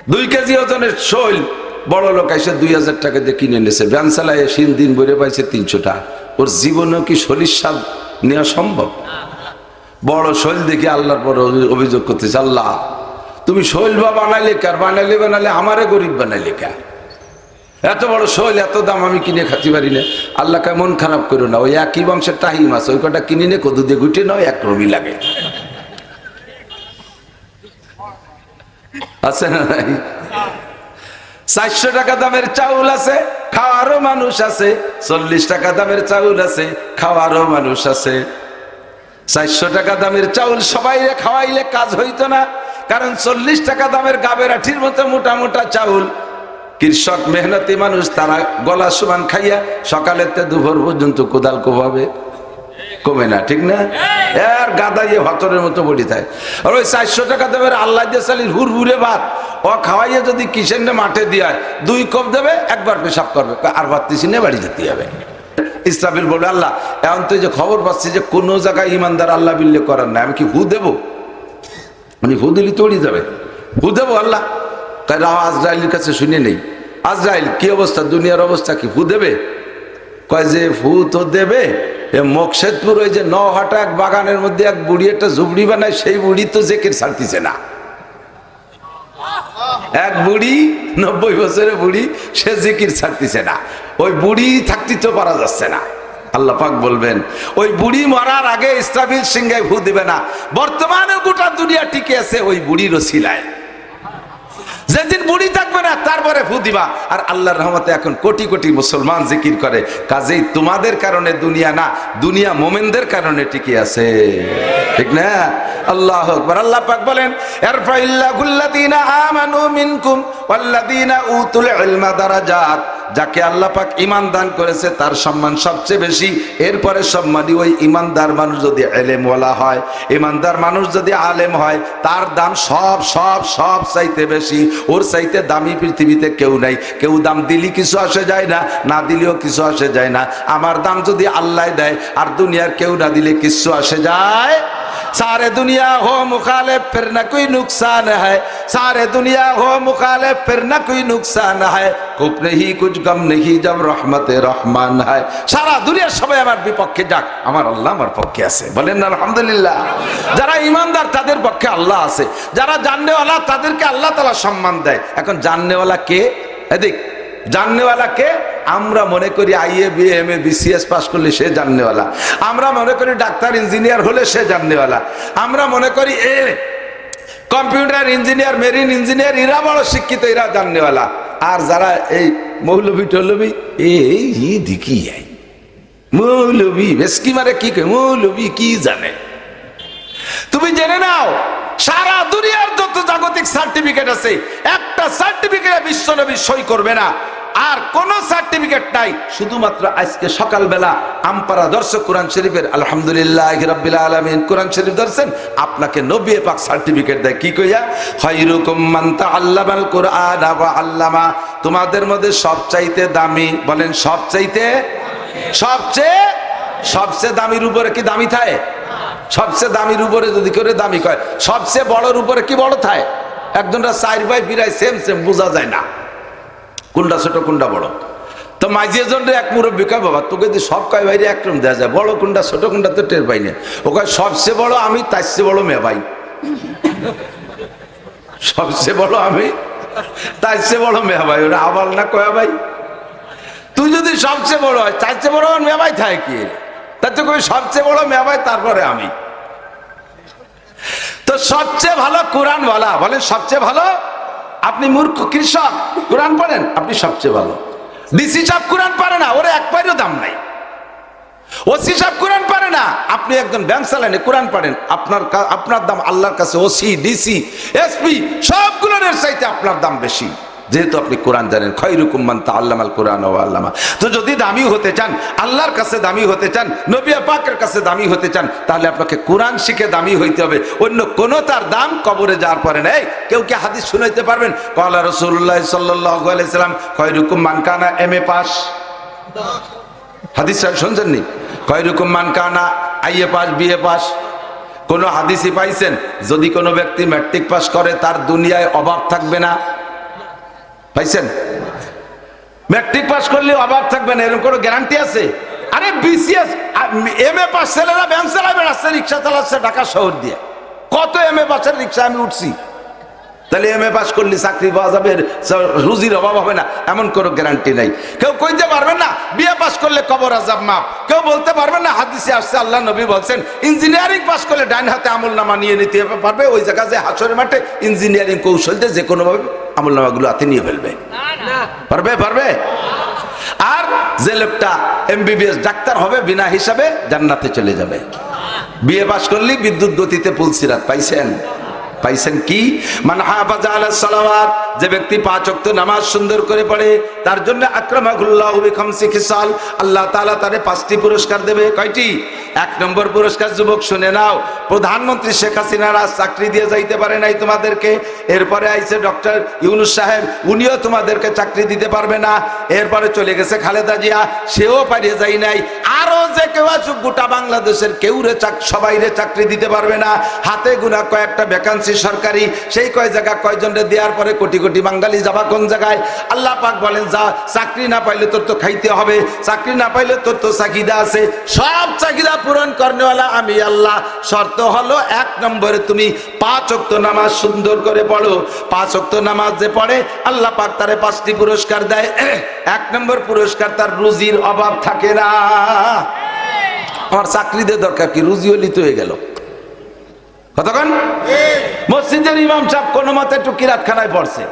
2 KG ওজনের শৈল বড় লোক এসে 2000 টাকা দিয়ে কিনে এনেছে, ভ্যান চালায় দিন ভরে পাইছে 300 টাকা। ওর জীবনেও কি শরীর স্বাদ নেওয়া সম্ভব? বড় শৈল দেখে আল্লাহর পর অভিযোগ করতেছে, আল্লাহ তুমি শৈল বা বানাইলে কার, বানালে আমারে গরিব বানাইলে কার? এত বড় শৈল, এত দাম, আমি কিনে খাতে পারি না। আল্লাহ কে মন খারাপ করো না, ওই একই বংশের টাহি মাছ, ওই কটা কিনে নে, কদু দিয়ে গুটে নাও, এক রবি লাগে। আছে না নাই? 400 টাকা দামের চাউল আছে, খাওয়ারও মানুষ আছে। 40 টাকা দামের চাউল আছে, খাওয়ারও মানুষ আছে। 400 টাকা দামের চাউল সবাই খাওয়াইলে কাজ হইতো না, কারণ 40 টাকা দামের গাবের আঠির মতো মোটা মোটা চাউল। কৃষক মেহনতি মানুষ, তারা গলা সমান খাইয়া সকালেতে দুপুর পর্যন্ত কোদাল কোভাবে কমে না, ঠিক না? আর গাদাইয়ে হতরের মতো বডি থাকে। আর ওই 400 টাকা দামের আল্লাহ দিয়ে চালির হুড়হুড়ে ভাত ও খাওয়াইয়া যদি কিষেনে মাঠে দিয়ে 2 কোপ দেবে, একবার পেশাব করবে, আর ভাতটিসি নিয়ে বাড়ি যেতে হবে। ইসরাফিল বলে, আল্লাহ এখন তো যে খবর পাচ্ছি যে কোনো জায়গায় ইমানদার আল্লাহ বিল্লে করার না, আমি কি হু দেবো? মানে হু দিলি তড়ি যাবে, হু দেবো আল্লাহ? তাই আজরাইলের কাছে শুনে নেই, আজরাইল কি অবস্থা, দুনিয়ার অবস্থা কি, ফু দেবে? কয় যে ফু তো দেবে। মকসেদপুর ওই যে নহাটা এক বাগানের মধ্যে এক বুড়ি একটা ঝুবড়ি বানায়, সেই বুড়ি তো জেকের ছাড়তিছে না। এক বুড়ি 90 বছরের বুড়ি, সে জিকির ছাড়তিছে না। ওই বুড়ি থাকতে তো পারা যাচ্ছে না। আল্লাহ পাক বলবেন, ওই বুড়ি মরার আগে ইসরাফিল সিংহায় ফু দিবে না। বর্তমানে গোটা দুনিয়া টিকে আছে ওই বুড়ির ওসিলায়। যেদিন বুড়ি থাকবে না তারপরে ফু দিবা। আর আল্লাহর রহমতে এখন কোটি কোটি মুসলমান জিকির করে। কাজেই তোমাদের কারণে দুনিয়া না, দুনিয়া মোমেনদের কারণে টিকে আছে, ঠিক না? আল্লাহু আকবার। আল্লাহ পাক বলেন, ইরফাইল্লাহুল্লাযীনা আমানু মিনকুম ওয়াল্লাযীনা উতুল ইলমা দারাজাত। যাকে আল্লাহ পাক ঈমান দান করেছে তার সম্মান সবচেয়ে বেশি। এরপরে সম্মানী ওই ঈমানদার মানুষ যদি ইলমওয়ালা হয়, ঈমানদার মানুষ যদি আলেম হয়, তার দাম সব সব সব চাইতে বেশি। ওর চাইতে দামি পৃথিবীতে কেউ নাই। কেউ দাম দিলি কিছু আসে যায় না, না দিলেও কিছু আসে যায় না। আমার দাম যদি আল্লাহ দেয় আর দুনিয়ার কেউ না দিলে কিছু আসে যায়। सारे दुनिया हो मुखालिफ फिर न कोई नुकसान है, सारे दुनिया हो मुखालिफ फिर न कोई नुकसान है, कुछ नहीं कुछ गम नहीं जब रहमत रहमान है। सारा दुनिया সবাই আমার বিপক্ষে যাক, আমার আল্লাহ আমার পক্ষে আছে, বলেন না আলহামদুলিল্লাহ। যারা ঈমানদার তাদের পক্ষে আল্লাহ আছে, যারা জাননেওয়ালা তাদেরকে আল্লাহ তাআলা সম্মান দেয়। এখন জাননেওয়ালা কে? এদিক জাননেওয়ালা কে? আমরা মনে করি IA BA MA BCS pass করলে সে জাননেওয়ালা, আমরা মনে করি ডাক্তার ইঞ্জিনিয়ার হলে সে জাননেওয়ালা, আমরা মনে করি কম্পিউটার ইঞ্জিনিয়ার মেরিন ইঞ্জিনিয়ার এরা বড় শিক্ষিত, এরা জাননেওয়ালা। আর যারা এই মৌলবি টৌলবি এই দিকি মৌলবি বেশকি মারে কি মৌলবি কি জানে? তুমি জেনে নাও, সারা দুনিয়ার যত জাগতিক সার্টিফিকেট আছে, একটা সার্টিফিকেটে বিশ্বনবী সই করবে না। আর কোন সার্টিফিকেট নাই। শুধুমাত্র আজকে সকালবেলা আমপারা দর্শক কোরআন শরীফের আলহামদুলিল্লাহি রাব্বিল আলামিন কোরআন শরীফ দর্শন, আপনাকে নবী পাক সার্টিফিকেট দেয় কি কইয়া? খায়রুকুম মান তাআল্লামাল কুরআন ওয়া আল্লামা। তোমাদের মধ্যে সবচাইতে দামি, বলেন সবচাইতে, সবচেয়ে দামির উপরে কি দামি থাকে? সবচেয়ে দামির উপরে যদি করে দামি কয়, সবচেয়ে বড়র উপরে কি বড় থাকে? একজনটা 4 ভাই বিরাই সেম সেম, বোঝা যায় না কোনটা ছোট কোনটা বড়। তো মাঝির জন্য এক মুরব্বী কয়, বাবা তোকে যদি সব কয় বাইরে একরকম দেওয়া যায়, বড় কোনটা ছোট কোনটা তো টের পাই না। ও কয় সবচেয়ে বড় আমি, তার চেয়ে বড় মেয়ে ভাই। সবচেয়ে বড় আমি, তার চেয়ে বড় মেয়ে ভাই। ওরা আবার না কয়া ভাই, তুই যদি সবচেয়ে বড় হয় তার চেয়ে বড় আমার মেয়ে ভাই থাকে কি? তার তো কই সবচেয়ে বড় মেয়ে ভাই, তারপরে আমি। তো সবচেয়ে ভালো কোরআন বলা, বলেন সবচেয়ে ভালো। আপনি মূর্খ কৃষক, কোরআন পড়েন, আপনি সবচেয়ে ভালো। ডিসি সাহেব কোরআন পারে না, ওরা এক পাইরও দাম নাই। ওসি সাহেব কোরআন পারে না, আপনি একজন ব্যাংক চালানে কোরআন পারেন, আপনার দাম আল্লাহর কাছে ওসি ডিসি এসপি সবগুলোর চাইতে আপনার দাম বেশি, যেহেতু আপনি কোরআন জানেন। খায়রুকুম মান তাআল্লামাল কুরআন ওয়া আল্লামা। তো যদি দামি হতে চান, আল্লাহর কাছে দামি হতে চান, নবী পাকের কাছে দামি হতে চান, তাহলে আপনাকে কোরআন শিখে দামি হইতে হবে। অন্য কোন তার দাম কবরে যাওয়ার পরে নেই। কেউ কি হাদিস শুনাইতে পারবেন? ক্বালা রাসূলুল্লাহ সাল্লাল্লাহু আলাইহি সাল্লাম খায়রুকুম মান কানা এমএ পাস। হাদিস শুনছেন নি? খায়রুকুম মান কানা আইএ পাস বিএ পাস। কোন হাদিসই পাইছেন যদি কোনো ব্যক্তি ম্যাট্রিক পাস করে তার দুনিয়ায় অভাব থাকবে না? পাইছেন? ম্যাট্রিক পাস করলে অভাব থাকবে না এরকম কোনো গ্যারান্টি আছে? আরে বিসিএস এমএ পাস ছেলেরা ভ্যান চালায় বেড়াচ্ছে, রিক্সা চালাচ্ছে ঢাকা শহর দিয়ে। কত এমএ পাসের রিক্সা আমি উঠছি। তাহলে এমএ পাস করলে চাকরি পাওয়া যাবে, রুজির অভাব হবে না, এমন কোনো গ্যারান্টি নাই। কেউ কইতে পারবেন না বিএ পাস করলে কবর আযাব মাপ। কেউ বলতে পারবেন না হাদিসে আসছে আল্লাহ নবী বলছেন ইঞ্জিনিয়ারিং পাস করলে ডাইন হাতে আমলনামা নিয়ে নিতে পারবে। ওই জায়গা যে হাসরের মাঠে ইঞ্জিনিয়ারিং কৌশল দিয়ে যে কোনো ভাবে আমলনামাগুলো হাতে নিয়ে ফেলবে। পারবে? পারবে। আর যে লোকটা এমবিবিএস ডাক্তার হবে বিনা হিসাবে জান্নাতে চলে যাবে। বিএ পাস করলে বিদ্যুৎ গতিতে পুলসিরাত। পাইছেন? পাইছেন কি? মান হাফাজা আলা সালাওয়াত, যে ব্যক্তি 5 ওয়াক্ত নামাজ সুন্দর করে পড়ে তার জন্য আকরামাহুল্লাহু বিখামসি খিসাল, আল্লাহ তাআলা তারে 5টি পুরস্কার দেবে। কয়টি? 1 নম্বর পুরস্কার যুবক শুনে নাও, প্রধানমন্ত্রী শেখ হাসিনার আজ চাকরি দিয়ে যাইতে পারে নাই তোমাদেরকে, এরপরে আইছে ডক্টর ইউনূস সাহেব, উনিও তোমাদেরকে চাকরি দিতে পারবে না। এরপরে চলে গেছে খালেদা জিয়া, সেও পারিয়ে যায় নাই। আরো যে কেউ আসুক গোটা বাংলাদেশের কেউ সবাইরে চাকরি দিতে পারবে না। হাতে গোনা কয়েকটা ভ্যাকান্সি সরকারি, সেই কয় জায়গা কয়জনরে দেওয়ার পরে কোটি কোটি বাঙালি যাবা কোন জায়গায়? আল্লাহ পাক বলেন যা, চাকরি না পাইলে তোর তো খাইতে হবে, চাকরি না পাইলে তোর তো চাহিদা আছে, সব চাহিদা পূরণ করনেওয়ালা আমি আল্লাহ। শর্ত হলো 1 নম্বরে তুমি 5 ওয়াক্ত নামাজ সুন্দর করে পড়ো। 5 ওয়াক্ত নামাজ যে পড়ে আল্লাহ পাক তারে 5টি পুরস্কার দেয়। 1 নম্বর পুরস্কার, তার রুজির অভাব থাকে না। আমার চাকরি দিয়ে দরকার কি, রুজি হলি তো হয়ে গেল। কতক্ষণ? মসজিদের ইমাম সাহেব কোনো মতে একটু কিরাতখানায় পড়ছে,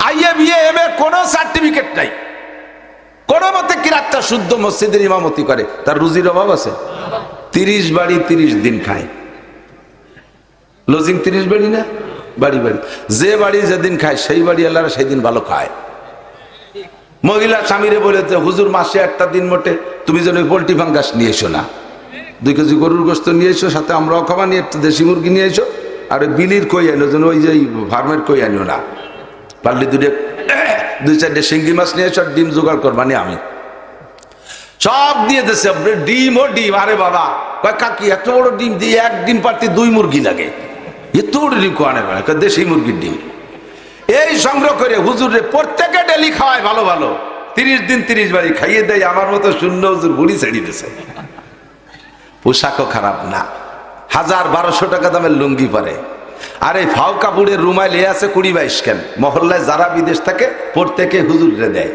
আইএ বিএ এমএ কোনো সার্টিফিকেট নাই, কোনো মতে কিরাতটা শুদ্ধ মসজিদের ইমামতি করে, তার রুজির অভাব আছে? 30 বাড়ি 30 দিন খায়। লজিং 30 বাড়ি না, বাড়ি বাড়ি, যে বাড়ি যেদিন খায় সেই বাড়ি আল্লাহরা সেই দিন ভালো খায়। মহিলা স্বামীরে বলেছে হুজুর মাসে একটা দিন মোটে তুমি যেন পোল্ট্রি ফাঙ্গাস নিয়ে এসো না, 2 কেজি গরুর গোস্ত নিয়ে এসো, সাথে আমরাও খাওয়া নিয়ে একটা দেশি মুরগি নিয়ে এসো, আর বিলির কই আনো যেন ওই যে ফার্মের কই আনিও না, পারলে 2-4টে শিঙ্গি মাছ নিয়ে এসো, ডিম জোগাড় করবা নি আমি সব দিয়ে দিচ্ছে। ডিম ও ডিম, আরে বাবা কয় কাকি এত বড় ডিম দিয়ে 1 ডিম পারতে 2 মুরগি লাগে, এত বড় ডিম কোয়ানে দেশি মুরগির ডিম। এই সংগ্রহ করে হুজুরে প্রত্যেকে ডেলি খাওয়ায় ভালো ভালো, 30 দিন 30 বাড়ি খাইয়ে দেয়। আমার মতো শূন্য হুজুর বুড়ি ছেড়ে দিছে। পোশাকও খারাপ না, 1000-1200 টাকা দামের লুঙ্গি পরে, আর এই ফাও কাপড়ের রুমাল এ আছে 20-22 কেন। মহল্লায় যারা বিদেশ থাকে প্রত্যেকে হুজুরে দেয়।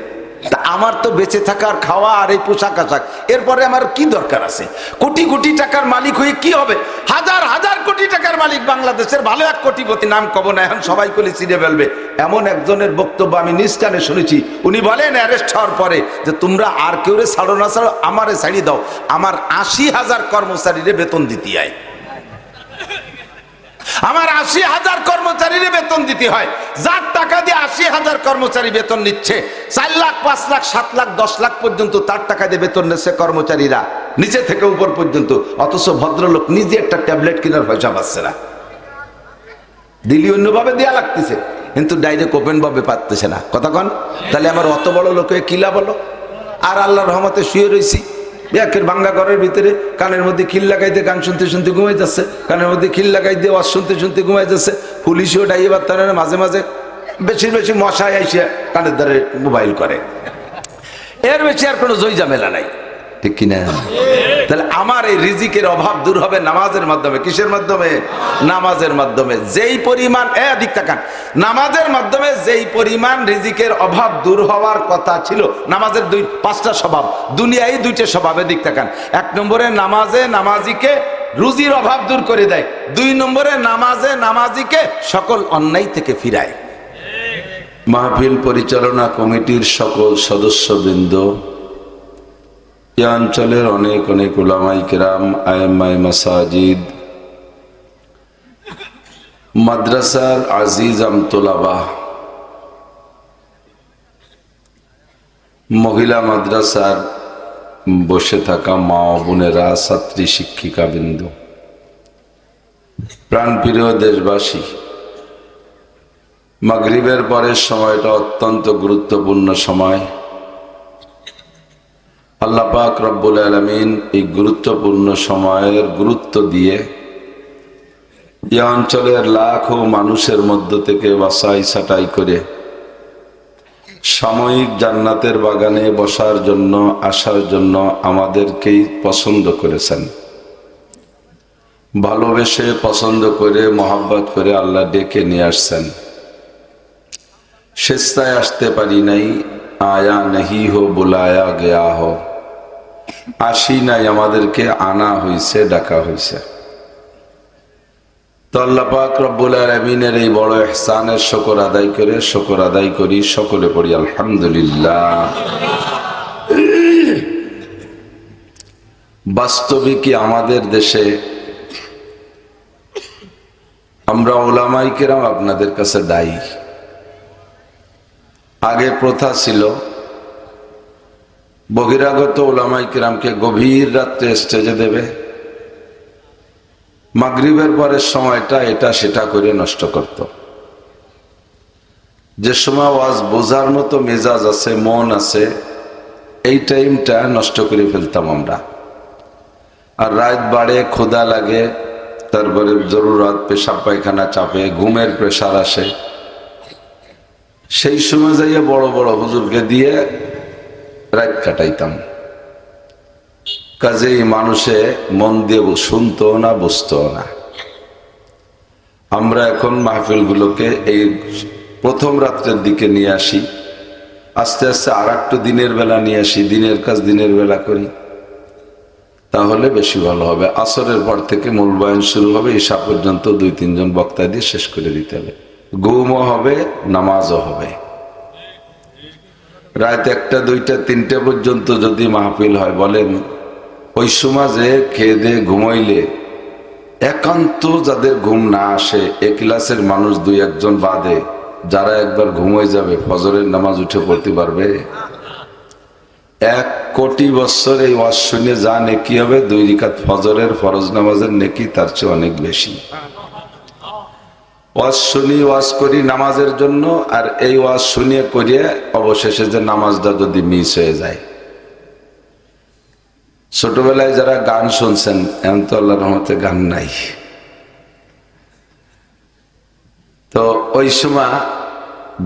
তা আমার তো বেঁচে থাকার খাওয়া আর এই পোশাক আশাক, এরপরে আমার কি দরকার আছে? কোটি কোটি টাকার মালিক হয়ে কি হবে? 1000 কোটি টাকার মালিক বাংলাদেশের, ভালো 1 কোটিপতি, নাম কব না এখন, সবাই করে চিনে ফেলবে এমন একজনের বক্তব্য আমি নিজ কানে শুনেছি। উনি বলেন অ্যারেস্ট হওয়ার পরে যে তোমরা আর কেউ রে ছাড়ো না ছাড়ো, আমারে ছাড়িয়ে দাও, আমার 80,000 কর্মচারীরে বেতন দিতে হয়, আমার 80,000 কর্মচারীর বেতন দিতে হয়। যার টাকা দিয়ে 80,000 কর্মচারী বেতন নিচ্ছে, 4 লাখ 5 লাখ 7 লাখ 10 লাখ পর্যন্ত তার টাকা দিয়ে বেতন নিচ্ছে কর্মচারীরা, নিচে থেকে উপর পর্যন্ত। অথচ ভদ্রলোক নিজে একটা ট্যাবলেট কেনার পয়সা পাচ্ছে না, দিলি অন্যভাবে দেয়া লাগতেছে, কিন্তু ডাইরেক্ট ওপেন ভাবে পাচ্ছে না। কতক্ষণ? তাহলে আমার অত বড় লোকে কিলা বলো। আর আল্লাহর রহমতে শুয়ে রয়েছি একের ভাঙ্গা ঘরের ভিতরে, কানের মধ্যে খিল লাগাই দিয়ে গান শুনতে শুনতে ঘুমাই যাচ্ছে, কানের মধ্যে খিল লাগাই দিয়ে ওয়াজ শুনতে শুনতে ঘুমাই যাচ্ছে। পুলিশও ডাইয়ে বার্তার মাঝে মাঝে বেশি বেশি মশায় আইসে কানের দ্বারে মোবাইল করে, এর বেশি আর কোনো জয় ঝামেলা নাই, ঠিক কিনা? তাহলে আমার এই রিজিকের অভাব দূর হবে নামাজের মাধ্যমে। কিসের মাধ্যমে? নামাজের মাধ্যমে। যেই পরিমাণ দিক তাকান, নামাজের মাধ্যমে যেই পরিমাণ রিজিকের অভাব দূর হওয়ার কথা ছিল, নামাজের 5টা স্বভাব, দুনিয়ায় 2টে স্বভাবে দিক তাকান। 1 নম্বরে নামাজে নামাজিকে রুজির অভাব দূর করে দেয়, 2 নম্বরে নামাজে নামাজিকে সকল অন্যায় থেকে ফিরায়। মাহফিল পরিচালনা কমিটির সকল সদস্যবৃন্দ, এ অঞ্চলের অনেক অনেক উলামায়ে কেরাম, আইম্মায়ে মাসাজিদ, মাদ্রাসার আজিজ আমতোলাবা, মহিলা মাদ্রাসার বসে থাকা মা ও বোনেরা, ছাত্রী শিক্ষিকা বিন্দু, প্রাণপ্রিয় দেশবাসী, মাগরিবের পরের সময়টা অত্যন্ত গুরুত্বপূর্ণ সময়। আল্লাহ পাক রব্বুল আলামিন এই গুরুত্বপূর্ণ সময়ের গুরুত্ব দিয়ে এই অঞ্চলের লাখো মানুষের মধ্য থেকে বাছাই ছাঁটাই করে সাময়িক জান্নাতের বাগানে বসার জন্য আসার জন্য আমাদেরকেই পছন্দ করেছেন। ভালোবেসে পছন্দ করে মহব্বত করে আল্লাহ ডেকে নিয়ে আসছেন। স্বেচ্ছায় আসতে পারি নাই, আয়া নেহি হো বুলায়া গয়া হো, আসি নাই, আমাদেরকে আনা হয়েছে, ডাকা হয়েছে। তো আল্লাহ পাক রব্বুল আলামিনের এই বড় ইহসানের শুকর আদায় করি, সকলে পড়ি আলহামদুলিল্লাহ। বাস্তবিকই আমাদের দেশে আমরা উলামায়ে কেরাম আপনাদের কাছে দায়ী। আগে প্রথা ছিল বহিরাগত উলামায়ে কেরামকে গভীর রাত্রে স্টেজে দেবে, মাগরিবের পরের সময়টা এটা সেটা করে নষ্ট করত। যে সময় ওয়াজ বোঝার মতো মেজাজ আছে, মন আছে, এই টাইমটা নষ্ট করে ফেলতাম আমরা। আর রাত বাড়ে, ক্ষুধা লাগে, তারপরে জরুরত, পেশাব পায়খানা চাপে, ঘুমের প্রেশার আসে, সেই সময় যাইয়া বড় বড় হুজুরকে দিয়ে রাত কাটাইতাম। কাজেই মানুষে মন দিয়ে শুনতো না, বুঝতো না। আমরা এখন মাহফিলগুলোকে এই প্রথম রাত্রের দিকে নিয়ে আসি, আস্তে আস্তে আর একটু দিনের বেলা নিয়ে আসি, দিনের কাজ দিনের বেলা করি, তাহলে বেশি ভালো হবে। আসরের পর থেকে মূল বয়ান শুরু হবে, ঈশা পর্যন্ত 2-3 জন বক্তা দিয়ে শেষ করে দিতে হবে। ঘুমও হবে, নামাজও হবে। রাত 1টা, 2টা, 3টে পর্যন্ত যদি মাহফিল হয়, বলেন ওই সময় যে খেয়ে দিয়ে ঘুমাইলে একান্ত যাদের ঘুম না আসে, এ ক্লাসের মানুষ 2-1 জন বাদে যারা একবার ঘুমাই যাবে, ফজরের নামাজ উঠে পড়তে পারবে? 1 কোটি বছর এই ওয়াজ শুনে যা নেকি হবে, 2 রাকাত ফজরের ফরজ নামাজের নেকি তার চেয়ে অনেক বেশি। ওয়াজ শুনি, ওয়াজ করি নামাজের জন্য, আর এই ওয়াজ শুনিয়ে করিয়ে অবশেষে যে নামাজটা যদি মিস হয়ে যায়। ছোটবেলায় যারা গান শুনছেন, এখন তো আল্লাহর রহমতে গান নাই, তো ওই সময়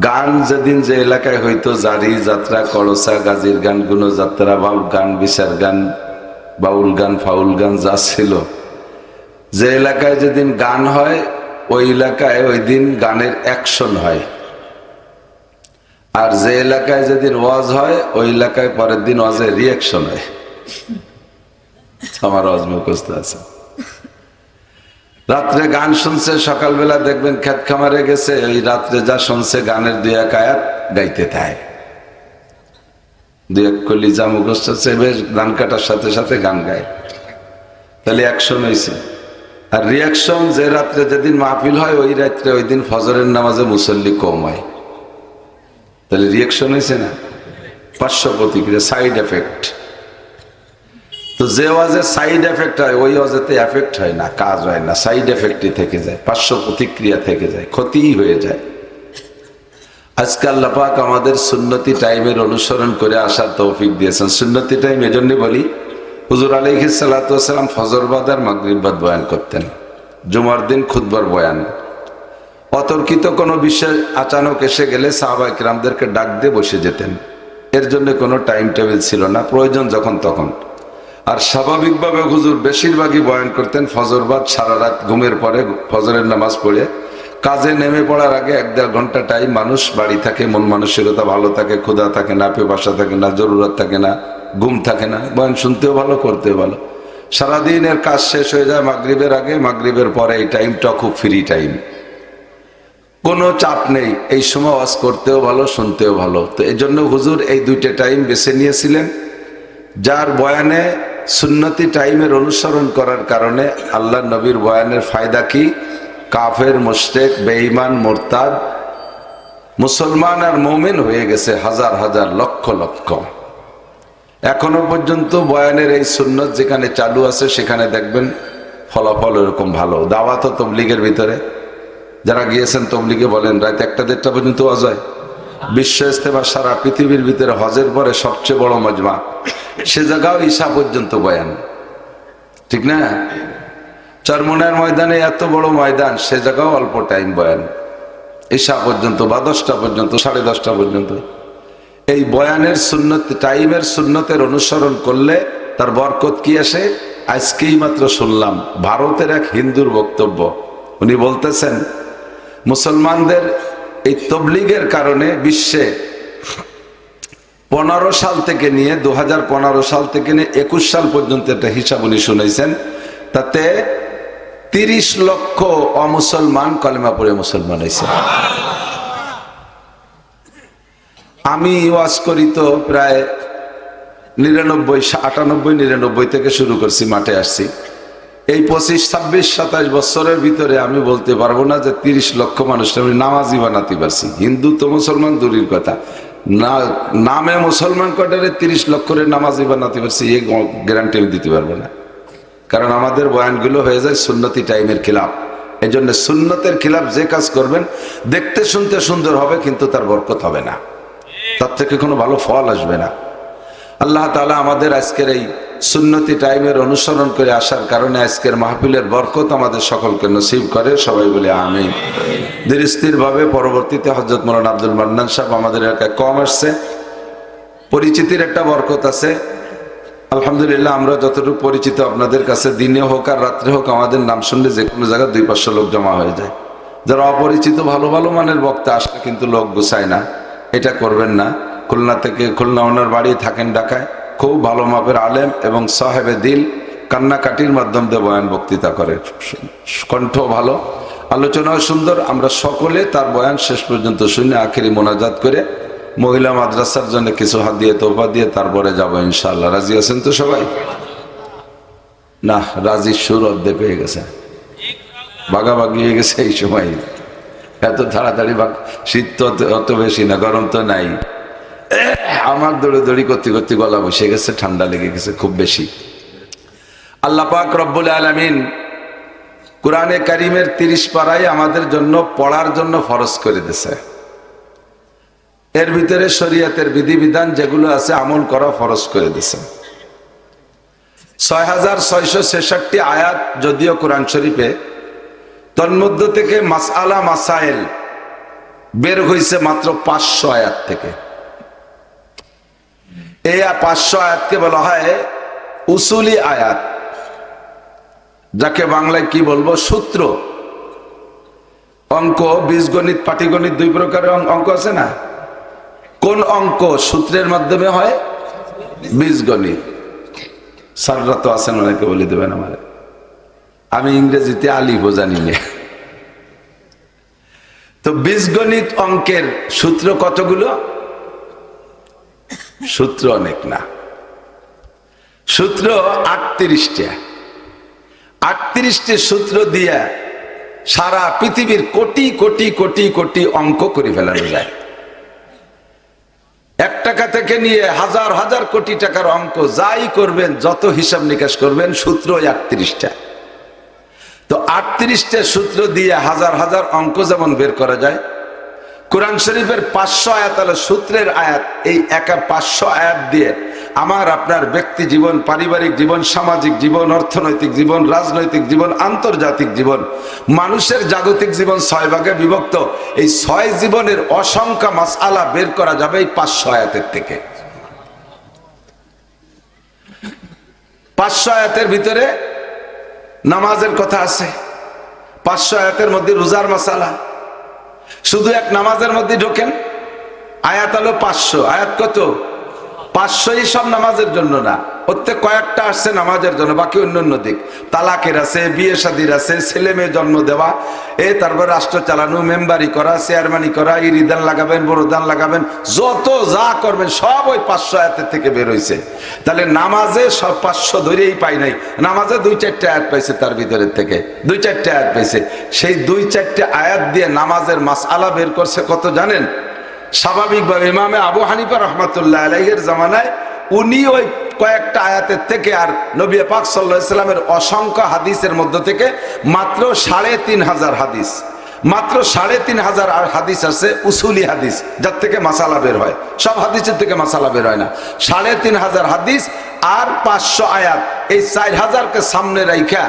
গান যেদিন যে এলাকায় হইতো, জারি যাত্রা, করসা, গাজীর গান, গুণযাত্রা, বাউল গান, বিচার গান, বাউল গান, ফাউল গান যা ছিল, যে এলাকায় যেদিন গান হয় ওই এলাকায় ওই দিন গানের অ্যাকশন হয়। আর যে এলাকায় যেদিন ওয়াজ হয় ওই এলাকায় পরের দিন ওয়াজের রিয়াকশন হয়। আমার ওয়াজ মুখস্থ আছে। রাত্রে গান শুনছে, সকালবেলা দেখবেন খেত খামারে গেছে, ওই রাত্রে যা শুনছে গানের 2-1 আয়াত গাইতে থাকে, 2-1 কলি যা মুখস্থ আছে, বেশ ধান কাটার সাথে সাথে গান গায়, তাহলে অ্যাকশন হয়েছে। আর রিয়াকশন যে রাত্রে যেদিন মাহফিল হয় ওই রাত্রে ওই দিন ফজরের নামাজে মুসল্লি কম হয়, তাহলে রিয়াকশন হয়েছে না? পার্শ্ব প্রতিক্রিয়া, সাইড এফেক্ট। তো যে ওয়াজে সাইড এফেক্ট হয় ওই ওয়াজেতে এফেক্ট হয় না, কাজ হয় না, সাইড এফেক্টই থেকে যায়, পার্শ্ব প্রতিক্রিয়া থেকে যায়, ক্ষতিই হয়ে যায়। আজকে আল্লাহ পাক আমাদের সুন্নতি টাইমের অনুসরণ করে আসার তৌফিক দিয়েছেন। সুন্নতি টাইম এজন্য বলি, হুজুর আলাইহিস সালাতু ওয়াস সালাম ফজর বাদ আর মাগরিব বাদ বয়ান করতেন, জুমার দিন খুতবার বয়ান। অতর্কিত কোনো বিষয় আচানক এসে গেলে সাহাবায়ে কেরামদেরকে ডাক দিয়ে বসে যেতেন, এর জন্য কোনো টাইম টেবিল ছিল না, প্রয়োজন যখন তখন। আর স্বাভাবিকভাবে হুজুর বেশিরভাগই বয়ান করতেন ফজর বাদ, সারা রাত ঘুমের পরে ফজরের নামাজ পড়ে কাজে নেমে পড়ার আগে 1-1.5 ঘন্টা টাইম, মানুষ বাড়ি থাকে, মন মানসিকতা ভালো থাকে, ক্ষুধা থাকে না, পেপাসা থাকে না, জরুরত থাকে না, ঘুম থাকে না, বয়ান শুনতেও ভালো, করতেও ভালো। সারাদিনের কাজ শেষ হয়ে যায় মাগরিবের আগে, মাগরিবের পরে এই টাইমটা খুব ফ্রি টাইম, কোনো চাপ নেই, এই সময় ওয়াজ করতেও ভালো, শুনতেও ভালো। তো এই জন্য হুজুর এই 2টা টাইম বেছে নিয়েছিলেন, যার বয়ানে সুন্নতি টাইমের অনুসরণ করার কারণে আল্লাহ নবীর বয়ানের ফায়দা কি? কাফের, মুশরিক, বেঈমান, মুরতাদ, মুসলমান আর মুমিন হয়ে গেছে হাজার হাজার, লক্ষ লক্ষ। এখনো পর্যন্ত বয়ানের এই সুন্নত যেখানে চালু আছে সেখানে দেখবেন ফলাফল এরকম ভালো। দাওয়াত ও তবলিগের ভিতরে যারা গিয়েছেন তবলিগে বলেন, রাত 1টা-1:30 পর্যন্ত ওয়াজ হয়। বিশ্ব ইস্তেমা সারা পৃথিবীর ভিতরে হজের পরে সবচেয়ে বড় মজমা, সে জায়গাও ঈশা পর্যন্ত বয়ান, ঠিক না? চরমনার ময়দানে এত বড় ময়দান, সে জায়গাও অল্প টাইম বয়ান, ঈশা পর্যন্ত বা 10টা পর্যন্ত, 10:30 পর্যন্ত। এই বয়ানের সুন্নত, টাইমের সুন্নতের অনুসরণ করলে তার বরকত কি আসে? আজকেই মাত্র শুনলাম ভারতের এক হিন্দুর বক্তব্য। উনি বলতেছেন মুসলমানদের এই তবলিগের কারণে বিশ্বে 15 সাল থেকে নিয়ে 2015 সাল থেকে নিয়ে 21 সাল পর্যন্ত একটা হিসাব উনি শুনেছেন, তাতে 30 লক্ষ অমুসলমান কলেমা পড়ে মুসলমান হয়েছে। আমি ওয়াজ করি তো প্রায় 99 থেকে শুরু করছি, মাঠে আসছি। এই 25, 26, 27 বছরের ভিতরে আমি বলতে পারবো না যে 30 লক্ষ মানুষ আমি নামাজি বানাতে পারছি। হিন্দু তো মুসলমান দূরের কথা, না নামে মুসলমান কটারে 30 লক্ষের নামাজি বানাতে পারছি এই গ্যারান্টি আমি দিতে পারবো না। কারণ আমাদের বয়ানগুলো হয়ে যায় সুন্নতি টাইমের খিলাফ। এই জন্য সুন্নতের খিলাফ যে কাজ করবেন দেখতে শুনতে সুন্দর হবে, কিন্তু তার বরকত হবে না, তার থেকে কোনো ভালো ফল আসবে না। আল্লাহ তাআলা আমাদের আজকের এই সুন্নতি টাইমের অনুসরণ করে আসার কারণে আজকের মাহফিলের বরকত আমাদের সকলকে নসিব করে। সবাই বলে আমিন। ধীরস্থির ভাবে পরবর্তীতে হযরত মাওলানা আব্দুল মান্নান সাহেব আমাদের এলাকায় কম আসছে, পরিচিতির একটা বরকত আছে। আলহামদুলিল্লাহ, আমরা যতটুকু পরিচিত আপনাদের কাছে, দিনে হোক আর রাত্রে হোক, আমাদের নাম শুনলে যে কোনো জায়গায় 200-500 লোক জমা হয়ে যায়। যারা অপরিচিত ভালো ভালো মানের বক্তা আসলে কিন্তু লোক গুছায় না, এটা করবেন না। খুলনা থেকে, খুলনা ওনার বাড়ি থাকেন ঢাকায়, খুব ভালো মাপের আলেম এবং সাহেবে দিল, কান্নাকাটির মাধ্যম দিয়ে বয়ান বক্তৃতা করে, কণ্ঠ ভালো, আলোচনাও সুন্দর। আমরা সকলে তার বয়ান শেষ পর্যন্ত শুনে আখেরি মোনাজাত করে মহিলা মাদ্রাসার জন্য কিছু হাত দিয়ে তোফা দিয়ে তারপরে যাবো ইনশাআল্লাহ। রাজি আছেন তো সবাই? না, রাজি সুর অর্ধেক হয়ে গেছে, ভাগাভাগি হয়ে গেছে এই সময়। এত তাড়াতাড়ি শীত তো অত বেশি না, গরম তো নাই। আমার দৌড়ি করতে করতে গলা বসে গেছে, ঠান্ডা লেগে গেছে খুব বেশি। আল্লাহ পাক রব্বুল আলামিন কুরআনে কারীমের 30 পারায় আমাদের জন্য পড়ার জন্য ফরজ করে দিয়েছে। এর ভিতরে শরীয়তের বিধিবিধান যেগুলো আছে আমল করা ফরজ করে দিয়েছে। 6666 আয়াত যদিও কোরআন শরীফে, তন্মধ্য থেকে মাসআলা মাসাইল বের হয়েছে মাত্র 500 আয়াত থেকে। এই 500 আয়াতকে বলা হয় উসুলি আয়াত, যাকে বাংলায় কি বলবো, সূত্র। অঙ্ক, বীজগণিত, পাটিগণিত, 2 প্রকারের অঙ্ক আছে না? কোন অঙ্ক সূত্রের মাধ্যমে হয়? বীজগণিত। স্যাররা তো আছেন, অনেকে বলে দেবেন আমার, আমি ইংরেজিতে আলিফও জানি না। তো বীজগণিত অঙ্কের সূত্র কতগুলো? সূত্র অনেক না, সূত্র 38টা। 38টি সূত্র দিয়ে সারা পৃথিবীর কোটি কোটি কোটি কোটি অঙ্ক করে ফেলানো যায়। 1 টাকা থেকে নিয়ে হাজার হাজার কোটি টাকার অঙ্ক যাই করবেন, যত হিসাব নিকাশ করবেন, সূত্র 38টা। তো 38টা সূত্র দিয়ে হাজার হাজার অঙ্ক যেমন বের করা যায়, কোরআন শরীফের 500 আয়াত হলো সূত্রের আয়াত। এই 500 আয়াত দিয়ে আমার আপনার ব্যক্তি জীবন, পারিবারিক জীবন, সামাজিক জীবন, অর্থনৈতিক জীবন, রাজনৈতিক জীবন, আন্তর্জাতিক জীবন, মানুষের জাগতিক জীবন 6 ভাগে বিভক্ত। এই 6 জীবনের অসংখ্য মাসআলা বের করা যাবে এই 500 আয়াতের থেকে। 500 আয়াতের ভিতরে নামাজের কথা আছে, 500 আয়াতের মধ্যে রোজার মাসালা। শুধু এক নামাজের মধ্যে ঢোকেন, আয়াত হলো 500। আয়াত কত? 500ই সব নামাজের জন্য না, প্রত্যেক কয়েকটা আসছে নামাজের জন্য, বাকি অন্য দিক। তালাকের আছে, বিয়ে শাদীর আছে, ছেলে মেয়ে জন্ম দেওয়া, তারপর রাষ্ট্র চালানো, মেম্বারি করা, চেয়ারম্যানি করা, ইরিদান লাগাবেন, বড়দান লাগাবেন, যত যা করবেন সব ওই 500 আয়াতের থেকে বের হয়েছে। তাহলে নামাজে সব 500 ধরেই পাই নাই, নামাজে 2-4টা আয়াত পাইছে, তার ভিতরের থেকে 2-4টা আয়াত পাইছে। সেই 2-4টা আয়াত দিয়ে নামাজের মাসআলা বের করছে কত জানেন? স্বাভাবিকভাবে ইমামে আবু হানিফা রাহমাতুল্লাহ আলাইহির জামানায় উনি ওই কয়েকটা আয়াতের থেকে আর নবী পাক সাল্লাল্লাহু আলাইহি সাল্লামের অসংখ্য হাদিসের মধ্য থেকে মাত্র 3500 হাদিস, মাত্র 3500 হাদিস আছে উসুলি হাদিস, যার থেকে মাসালা বের হয়। সব হাদিসের থেকে মাসালা বের হয় না। 3500 হাদিস আর 500 আয়াত, এই 4000কে সামনে রাইখা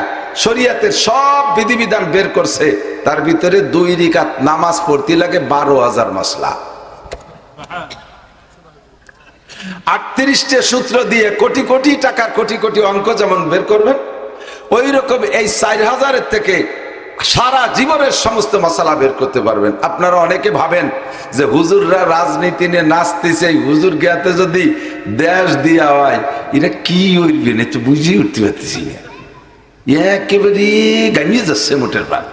শরীয়তের সব বিধিবিধান বের করছে। তার ভিতরে 2 রাকাত নামাজ পড়তে লাগে 12000 মাসলা। 38টে সূত্র দিয়ে কোটি কোটি টাকার কোটি কোটি অঙ্ক যেমন বের করবেন, ওই রকম এই 4000-এর থেকে সারা জীবনের সমস্ত মশালা বের করতে পারবেন। আপনারা অনেকে ভাবেন যে হুজুররা রাজনীতি নিয়ে নাচতেছে, হুজুর জ্ঞাতে যদি দেশ দিয়া হয় এটা কি উঠবে না, তো বুঝিয়ে উঠতে পারতেছি না, একেবারে গানিয়ে যাচ্ছে মোটের ভাগ।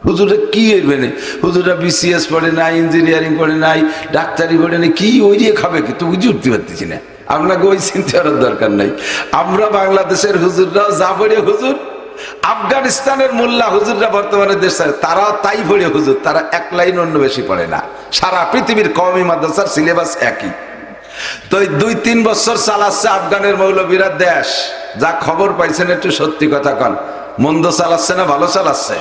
হুজুরা কি হইবে না, হুজুরা BCS পড়ে নাই, ইঞ্জিনিয়ারিং পড়ে নাই, ডাক্তারি পড়ে নাই, কি ওই দিয়ে খাবে কি, তো বুঝে উঠতে পারতেছি না। আপনাকে ওই চিন্তা করার দরকার নাই। আমরা বাংলাদেশের হুজুররাও যা পড়ে হুজুর, আফগানিস্তানের মোল্লা হুজুররা বর্তমানে দেশ তারাও তাই পড়ে হুজুর, তারা এক লাইন অন্য বেশি পড়ে না। সারা পৃথিবীর কওমি মাদ্রাসার সিলেবাস একই। তো 2-3 বছর চালাচ্ছে আফগানের মৌলবীরা দেশ। যা খবর পাইছেন একটু সত্যি কথা কন, মন্দ চালাচ্ছে না ভালো চালাচ্ছে?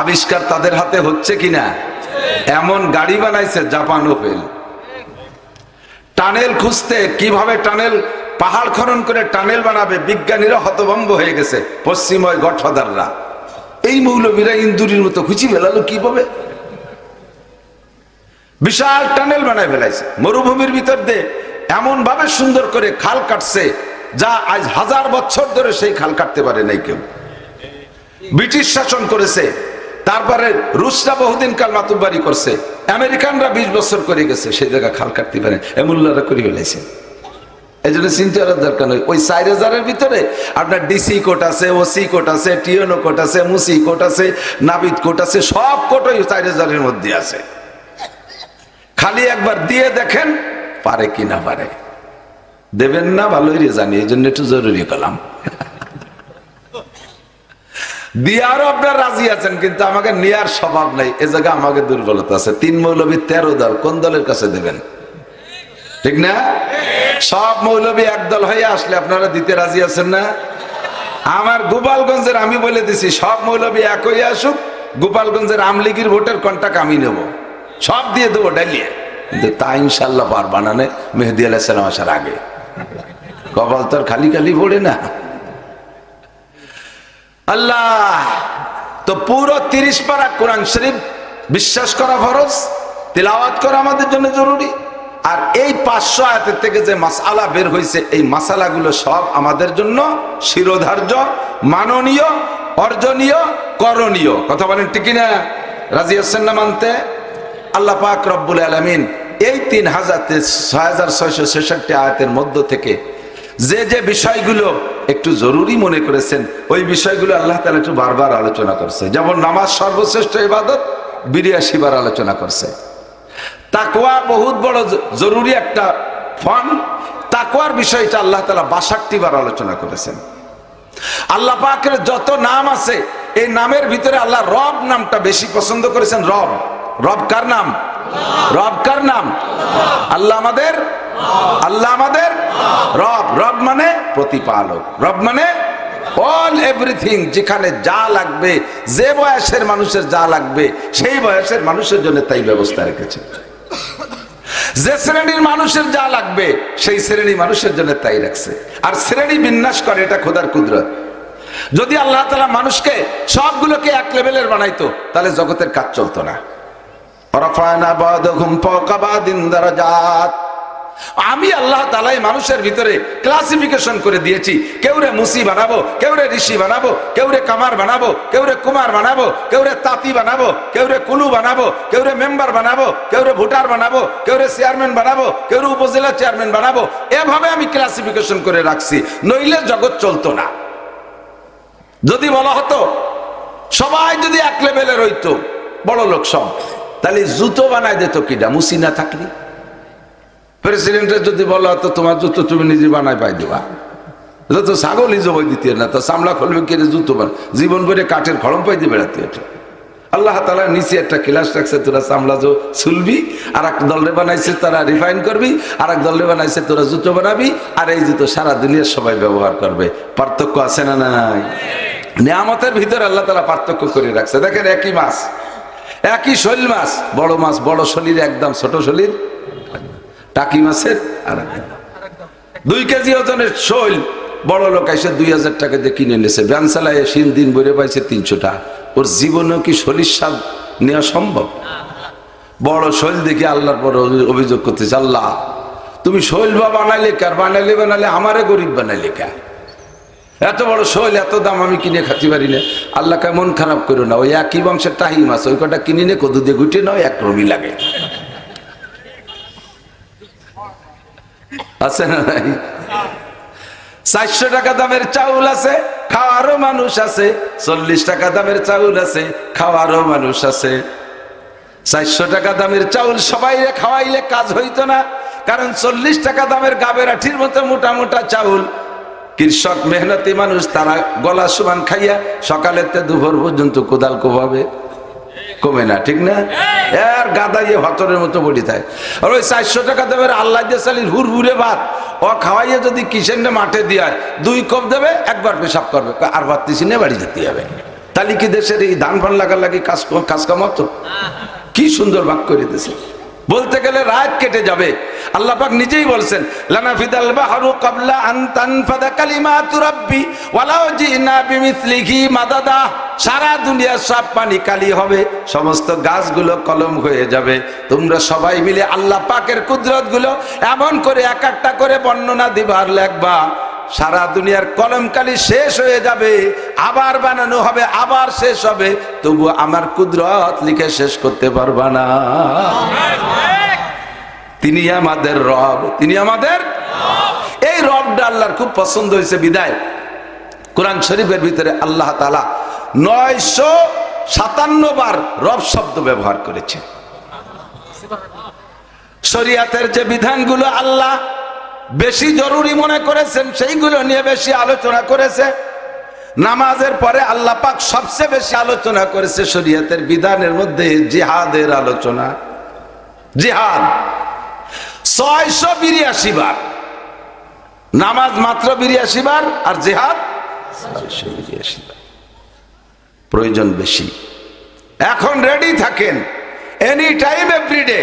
আবিষ্কার তাদের হাতে হচ্ছে কিনা? এমন গাড়ি বানাইছে জাপানও ফেল। টানেল খুঁজতে, কিভাবে টানেল, পাহাড় খনন করে টানেল বানাবে, বিজ্ঞানীরা হতভম্ব হয়ে গেছে, পশ্চিময় গডফাদাররা। এই মৌলবীরা ইন্দুরির মতো খুঁজি ফেলালো কিভাবে? বিশাল টানেল বানায় ফেলাইছে মরুভূমির ভিতর দিয়ে, এমন ভাবে সুন্দর করে খাল কাটছে যা আজ 1000 বছর ধরে সেই খাল কাটতে পারে নাই কেউ। ব্রিটিশ শাসন করেছে, তারপরে রুশরা বহুদিন কাল মাতুব্বারি করছে, আমেরিকানরা 20 বছর করে গেছে, সেই জায়গা খাল কাটতে পারে, এমুল্লারা করে ফেলাইছে। এই জন্য চিন্তা করার দরকার নেই। ওই 4000-এর ভিতরে আপনার DC কোট আছে, OC কোট আছে, TNO কোট আছে, মুসি কোট আছে, নাবিদ কোট আছে, সব কোট ওই 4000-এর মধ্যে আছে। খালি একবার দিয়ে দেখেন পারে কি না পারে। দেবেন না ভালোই রে জানি, এই জন্য একটু জরুরি করলাম। দিয়ারও আপনার রাজি আছেন, কিন্তু আমাকে নেয়ার স্বভাব নাই, এ জায়গায় আমাকে দুর্বলতা আছে। 3 মৌলবী 13 দল, কোন দলের কাছে দেবেন? ঠিক না? সব মৌলবী একদল হয়ে আসলে আপনারা দিতে রাজি আছেন না? আমার গোপালগঞ্জের আমি বলে দিছি, সব মৌলবী এক হয়ে আসুক, গোপালগঞ্জের আমলিগির ভোটের কন্টাক্ট আমি নেব, সব দিয়ে দেবো ডালিয়ে। কিন্তু তা ইনশাল্লাহ পারবা না, মেহেদী আলাইহিস সালাম আসার আগে। কপাল তো আর খালি খালি পড়ে না। আল্লাহ তো পুরো 30 পারা কোরআন শরীফ বিশ্বাস করা ফরজ, তিলাওয়াত করা আমাদের জন্য জরুরি। আর এই 500 আয়াতের থেকে যে মাসআলা বের হয়েছে, এই মাসআলাগুলো সব আমাদের জন্য শিরোধার্য, মাননীয়, অর্জনীয়, করণীয়। কথা বলেন ঠিক না? রাজি আছেন না মানতে? আল্লাহ পাক রব্বুল আলামিন এই 6666 আয়াতের মধ্য থেকে যে যে বিষয়গুলো একটু জরুরি মনে করেছেন, ওই বিষয়গুলো আল্লাহ তাআলা একটু বারবার আলোচনা করছে। যেমন নামাজ সর্বশ্রেষ্ঠ ইবাদত, 82 বার আলোচনা করছে। তাকওয়া বহুত বড় জরুরি একটা ফর্ম, তাকওয়ার বিষয়টা আল্লাহ তাআলা 62 বার আলোচনা করেছেন। আল্লাহ পাকের যত নাম আছে, এই নামের ভিতরে আল্লাহ রব নামটা বেশি পছন্দ করেছেন। রব, রব কার নাম? রব কার নাম? আল্লাহ আমাদের, আল্লাহ আমাদের রব। রব মানে প্রতিপালক, রব মানে অল এভরিথিং। যেখানে যা লাগবে, যে বয়সের মানুষের যা লাগবে, সেই বয়সের মানুষের জন্য তাই ব্যবস্থা রেখেছে। যে শ্রেণীর মানুষের যা লাগবে, সেই শ্রেণী মানুষের জন্য তাই রাখছে। আর শ্রেণী বিন্যাস করে, এটা খোদার কুদরত। যদি আল্লাহ তাআলা মানুষকে সবগুলোকে এক লেভেলের বানাইতো, তাহলে জগতের কাজ চলতো না। রাফা'না বা'দাহুম ফাওকা বা'দিন দারাজাত। আমি আল্লাহ তাআলা মানুষের ভিতরে ক্লাসিফিকেশন করে দিয়েছি। কেউ রে মুসি বানাবো, কেউ রে ঋষি বানাবো, কেউ রে কামার বানাবো, কেউ রে কুমার বানাবো, কেউ রে তাঁতি বানাবো, কেউ রে কুলু বানাবো, কেউ রে মেম্বার বানাবো, কেউ রে ভোটার বানাবো, কেউ রে চেয়ারম্যান বানাবো, কেউ রে উপজেলা চেয়ারম্যান বানাবো। এভাবে আমি ক্লাসিফিকেশন করে রাখছি, নইলে জগৎ চলতো না। যদি বলা হতো সবাই যদি এক লেভেলের হইতো, বড় লোক সব, তাহলে জুতো বানায় দিত কিডা? মুসি না থাকলে। প্রেসিডেন্টের যদি বলা হতো তোমার জুতো তুমি নিজে বানায় পাই দেবা, তো ছাগলই জবাই দিতে না, তো চামড়া খুলবে কেড়ে জুতো বান, জীবন ভরে কাঠের খড়ম পাই দিয়ে বেড়াতে হতো। আল্লাহ তাআলা নিচে একটা ক্লাস রাখছে, তোরা চামড়া ছুলবি, আর এক দলরে বানাইছে তারা রিফাইন করবি, আর এক দলরে বানাইছে তোরা জুতো বানাবি, আর এই জুতো সারা দুনিয়ার সবাই ব্যবহার করবে। পার্থক্য আছে না নাই? নিয়ামতের ভিতরে আল্লাহ তাআলা পার্থক্য করে রাখছে। দেখেন একই মাছ, একই শৈল মাছ, বড় মাছ বড় শরীর একদম, ছোট শরীর টাকি মাছের আর 2 কেজি ওজনের শৈল বড় লোক এসে 2000 টাকা দিয়ে কিনে নিয়েছে, ভ্যান চালায় সিন দিন বইরে পাইছে 300 টাকা। ওর জীবনেও কি শরীর স্বাদ নেওয়া সম্ভব? বড় শৈল দেখে আল্লাহর পর অভিযোগ করতেছে, আল্লাহ তুমি শৈলবা বানাইলে কার বানাইলে আমারে গরিব বানাইলে কা? এত বড় শৈল, এত দাম, আমি কিনে খাতে পারি না। আল্লাহ কে মন খারাপ করো না, ওই একই বংশের টাহি মাছ, ওই কটা কিনে নে কদু দিয়ে গুটে নাও, এক রমি লাগে। আছে না নাই? 400 টাকা দামের চাউল আছে, খাওয়ারও মানুষ আছে। 40 টাকা দামের চাউল আছে, খাওয়ারও মানুষ আছে। 400 টাকা দামের চাউল সবাই খাওয়াইলে কাজ হইতো না, কারণ 40 টাকা দামের গাবের আঠির মতো মোটা মোটা চাউল কৃষক মেহনতি মানুষ তারা গলা সমান খাইয়া সকালেতে দুপুর পর্যন্ত কোদাল কোভাবে কমে না, ঠিক না? এর গাদাইয়ে হতরের মতো বডি থাকে। আর ওই 400 টাকা দামের আল্লাহ দিয়ে চালির হুড়হুড়ে ভাত ও খাওয়াইয়ে যদি কিষেনে মাঠে দিয়ে 2 কোপ দেবে, একবার পেশাব করবে, আর ভাত তিসিনে বাড়ি যেতে হবে। তাহলে কি দেশের এই ধান ফান লাগা লাগি কাজ কামাতো? কি সুন্দর ভাগ করে দিয়েছে, বলতে গেলে রাত কেটে যাবে। আল্লাহ পাক নিজেই বলছেন, লানাফিদাল বাহরু ক্বাবলা আন তানফাদা কালিমাতু রাব্বি ওয়ালাউ জিনা বিমিসলিহি মাদাদা। সারা দুনিয়ার সব পানি কালি হবে, সমস্ত গাছগুলো কলম হয়ে যাবে। তোমরা সবাই মিলে আল্লাহ পাকের কুদরত গুলো এমন করে এক একটা করে বর্ণনা দিবার লেখবা, সারা দুনিয়ার কলমকালি শেষ হয়ে যাবে, আবার বানানো হবে, আবার শেষ হবে, তবু আমার কুদরত লিখে শেষ করতে পারবা না। তিনি আমাদের রব, তিনি আমাদের এই রবটা আল্লাহর খুব পছন্দ হয়েছে বিদায় কোরআন শরীফের ভিতরে আল্লাহ তাআলা 957 বার রব শব্দ ব্যবহার করেছে। শরীয়তের যে বিধানগুলো আল্লাহ বেশি জরুরি মনে করেছেন সেইগুলো নিয়ে বেশি আলোচনা করেছে। নামাজের পরে আল্লাহ পাক সবচেয়ে বেশি আলোচনা করেছে শরীয়তের বিধানের মধ্যে জিহাদের আলোচনা। জিহাদ 682 বার, নামাজ মাত্র 82 বার, আর জিহাদ 682 বার। প্রয়োজন বেশি। এখন রেডি থাকেন, এনি টাইম এভরিডে,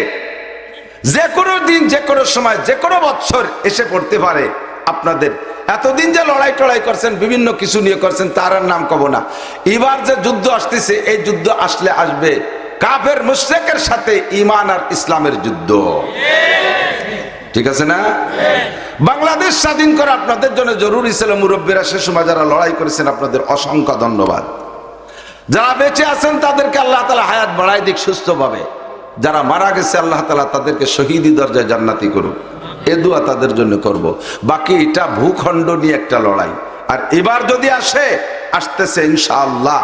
যে কোনো দিন, যে কোনো সময়, যে কোনো বছর এসে পড়তে পারে আপনাদের। এতদিন যে লড়াই টড়াই করছেন, বিভিন্ন কিছু নিয়ে করছেন, তার আর নাম কব না। এবার যে যুদ্ধ আসতেছে, এই যুদ্ধ আসলে আসবে কাফের মুশরিকের সাথে ঈমান আর ইসলামের যুদ্ধ। ঠিক আছে না? বাংলাদেশ স্বাধীন করা আপনাদের জন্য জরুরি ছিল। মুরব্বীরা সে সময় যারা লড়াই করেছেন, আপনাদের অসংখ্য ধন্যবাদ। যারা বেঁচে আছেন তাদেরকে আল্লাহ তাআলা হায়াত বাড়ায় দিক সুস্থভাবে। যারা মারা গেছে আল্লাহ তাআলা তাদেরকে শহীদি দরজায় জান্নাতি করুক, এ দোয়া তাদের জন্য করব। বাকি এটা ভূখণ্ড নিয়ে একটা লড়াই। আর এবার যদি আসতেছে ইনশাআল্লাহ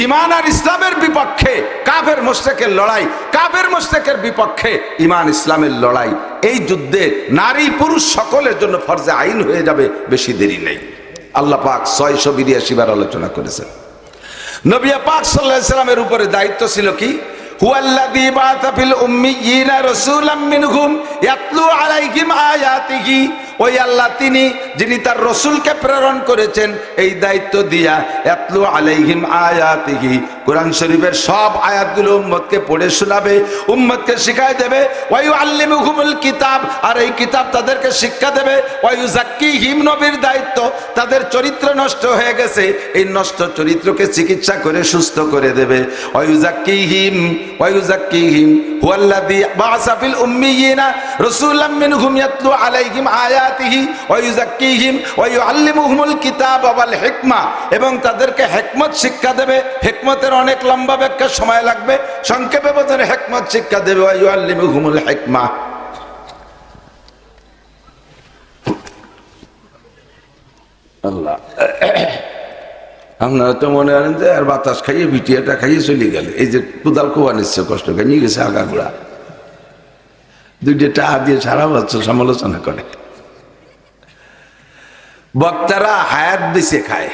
ঈমান আর ইসলামের বিপক্ষে কাফের মুশরিকের লড়াই, কাফের মুশরিকের বিপক্ষে ঈমান ইসলামের লড়াই। এই যুদ্ধে নারী পুরুষ সকলের জন্য ফরজে আইন হয়ে যাবে, বেশি দেরি নেই। আল্লাহ পাক 682 বার আলোচনা করেছেন। নবী পাক সাল্লাল্লাহু আলাইহি সাল্লামের উপরে দায়িত্ব ছিল কি? হুয়াল্লাযী বাআসা ফিল উম্মিয়িনা রাসূলাম মিনহুম ইয়াতলু আলাইহিম আয়াতিহি। ওই আল্লাহ তিনি যিনি তার রসুলকে প্রেরণ করেছেন এই দায়িত্ব দিয়া, ইয়াতলু আলাইহিম আয়াতিহি, কোরআন শরীফের সব আয়াতগুলো উম্মতকে পড়ে শোনাবে, উম্মতকে শিখায় দেবে। ওয়া ইউআল্লিমুহুমুল কিতাব, আর এই কিতাব তাদেরকে শিক্ষা দেবে। ওয়া ইউযাক্কিহিম, নবীর দায়িত্ব, তাদের চরিত্র নষ্ট হয়ে গেছে, এই নষ্ট চরিত্রকে চিকিৎসা করে সুস্থ করে দেবে। ওয়া ইউযাক্কিহিম হুয়াল্লাযী বাআসা ফিল উম্মিয়িনা রাসূলাম মিনহুম ইয়াতলু আলাইহিম আয়াতিহি ওয়া ইউযাক্কিহিম ওয়া ইউআল্লিমুহুমুল কিতাবা ওয়াল হিকমা, এবং তাদেরকে হিকমত শিক্ষা দেবে। হিকমতের অনেক লম্বা ব্যাখ্যা, সময় লাগবে, সংক্ষেপে বোঝার হিকমত শিক্ষা দেবে। ওয়া ইউআল্লিমুহুমুল হিকমা। আল্লাহ, আপনারা তো মনে করেন যে আর বাতাস খাইয়ে বিটিয়াটা খাইয়ে চলে গেল। এই যে কোদাল কোয়া নিচ্ছে, কষ্ট করে নিয়ে গেছে আগাগুড়া, 2টা টাকা দিয়ে সারা বছর সমালোচনা করে। বক্তারা হায়াত বেঁচে খায়,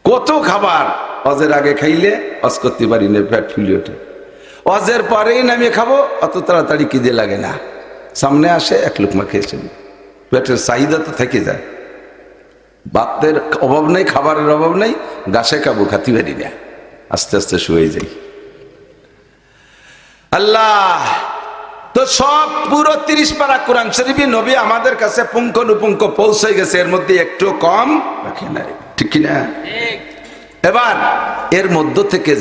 কত খাবার অজের আগে খাইলে অজ করতে পারি না, পেট ফুলে ওঠে। অজের পরেই নামিয়ে খাবো, অত তাড়াতাড়ি খিদে লাগে না, সামনে আসে এক লোকমা খেয়েছেন, পেটের চাহিদা তো থেকে যায়। ভাতের অভাব নেই, খাবারের অভাব নেই, গাছে খাবো, খাতি পারি না, আস্তে আস্তে শুয়ে যাই। আল্লাহ তো সব পুরো 30 পারা কোরআন শরীফ নবী আমাদের কাছে পুঙ্খানুপুঙ্খ পৌঁছে গেছে, এর মধ্যে একটু কম রাখে নাই, ঠিক কিনা? এবার এর মধ্য থেকে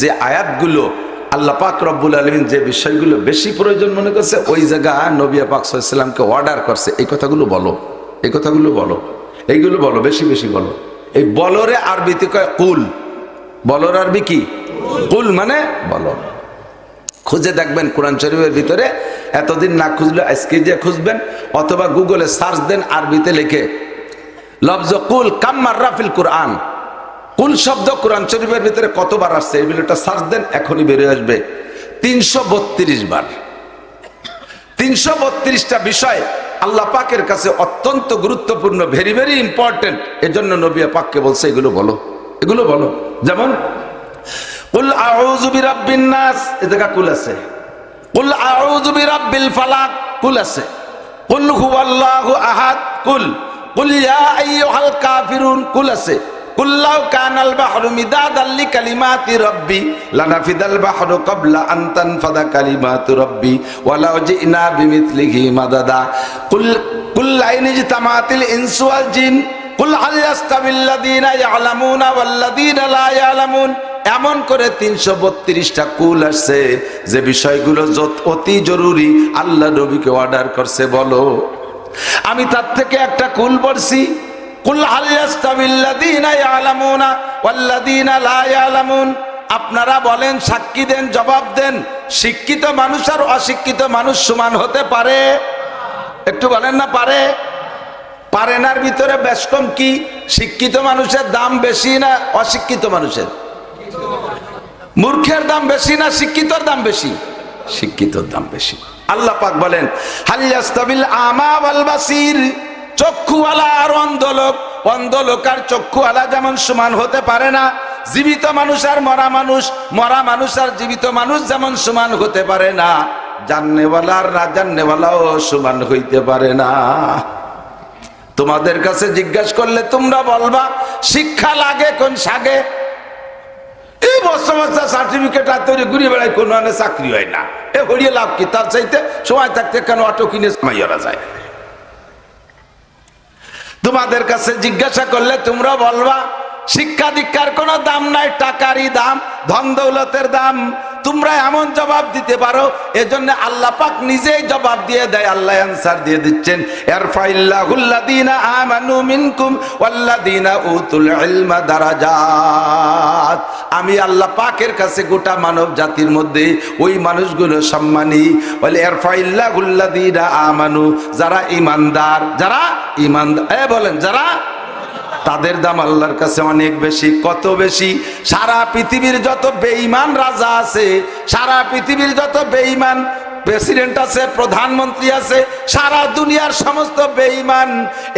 যে আয়াতগুলো আল্লাহ পাক রব্বুল আলামিন যে বিষয়গুলো বেশি প্রয়োজন মনে করছে ওই জায়গা নবী পাক সাল্লাল্লাহু আলাইহি ওয়াসাল্লামকে অর্ডার করছে, এই কথাগুলো বলো, এই কথাগুলো বলো, এইগুলো বলো, বেশি বেশি বলো। এই বলরে আরবিতে কয় কুল, বলর আরবি কি? কুল মানে বলো। খুঁজে দেখবেন কোরআন শরীফের ভিতরে, এতদিন না খুঁজলে আজকে যে খুঁজবেন, অথবা গুগলে সার্চ দেন আরবিতে লিখে লফজ কুল কাম মাররা ফিল কোরআন। কুল শব্দ কোরআন শরীফের ভিতরে কতবার আসছে এই বিষয়টা সার্চ দেন, এখনই বেরিয়ে আসবে 332 বার। 332টা বিষয় আল্লাহ পাকের কাছে অত্যন্ত গুরুত্বপূর্ণ, ভেরি ভেরি ইম্পর্টেন্ট। এজন্য নবী পাককে বলছে এগুলো বলো, এগুলো বলো। যেমন কুল আউযু বিরাব্বিন নাস, এই জায়গা কুল আছে। কুল আউযু বিরাব্বিল ফালাক, কুল আছে। কুল হুয়াল্লাহু আহাদ, কুল। কুল ইয়া আইয়ুহাল কাফিরুন, কুল আছে। কুল লাউ কানাল বাহরু মিদাদাল লিকালিমাতি রাব্বি লানাফিদাল বাহরু ক্বাবলা আন তানফাদা কালিমাতু রাব্বি ওয়ালাউ জিনা বিমিথলিহি মাদাদা। কুল লাইন ইজতামাতিল ইনসু ওয়াল জিন কুল হাল ইয়াস্তাবিল্লাযীনা ইয়ালামুনা ওয়াল্লাযীনা লা ইয়ালামুন। এমন করে 332টা কুল আসছে যে বিষয়গুলো অতি জরুরি আল্লাহ নবীকে অর্ডার করছে বলো। আমি তার থেকে একটা কুল পড়ছি, কুল হাল ইয়াস্তাবিল্লাযীনা ইয়ালামুনা ওয়াল্লাযীনা লা ইয়ালামুন। আপনারা বলেন, সাক্ষী দেন, জবাব দেন, শিক্ষিত মানুষ আর অশিক্ষিত মানুষ সমান হতে পারে? একটু বলেন না পারে? পারেনার ভিতরে বেশ কম কি? শিক্ষিত মানুষের দাম বেশি না অশিক্ষিত মানুষের? মূর্খের দাম বেশি না শিক্ষিতর দাম বেশি? শিক্ষিতর দাম বেশি। আল্লাহ পাক বলেন হাল ইয়াস্তাবিল আমা ওয়াল বাসির, চক্ষুওয়ালা আর অন্ধলোক, অন্ধলোক আর চক্ষুওয়ালা যেমন সমান হতে পারে না, জীবিত মানুষ আর মরা মানুষ, মরা মানুষ আর জীবিত মানুষ যেমন সমান হতে পারে না, জাননেওয়ালা আর না জাননেওয়ালাও সমান হইতে পারে না। তোমাদের কাছে জিজ্ঞাসা করলে তোমরা বলবা শিক্ষা লাগে কোন সাগে? এই বস্তা বস্তা সার্টিফিকেট আর তৈরি ঘুরে বেড়ায়, কোনো চাকরি হয় না। এ হরিয়ে লাভ কি? তার চাইতে সময় থাকতে কেন অটো কিনে মাইয়ারা যায়। তোমাদের কাছে জিজ্ঞাসা করলে তোমরা বলবা শিক্ষা দীক্ষার কোনো দাম নাই, টাকারই দাম, ধন দৌলতের দাম। তোমরা এমন জবাব দিতে পারো, এজন্য আল্লাহ পাক নিজেই জবাব দিয়ে দেয়। আল্লাহ অ্যানসার দিয়ে দিচ্ছেন, ইয়ারফাইল্লাহুল্লাযীনা আমানু মিনকুম ওয়াল্লাযীনা উতুল ইলমা দারাজাত। আমি আল্লাহ পাকের কাছে গোটা মানব জাতির মধ্যে ওই মানুষগুলো সম্মানী। বলে ইয়ারফাইল্লাহুল্লাযীনা আমানু, যারা ঈমানদার, যারা ঈমানদার, বলেন যারা, তাদের দাম আল্লাহর কাছে অনেক বেশি। কত বেশি? সারা পৃথিবীর যত বেঈমান রাজা আছে, সারা পৃথিবীর যত বেঈমান প্রেসিডেন্ট আছে, প্রধানমন্ত্রী আছে, সারা দুনিয়ার সমস্ত বেঈমান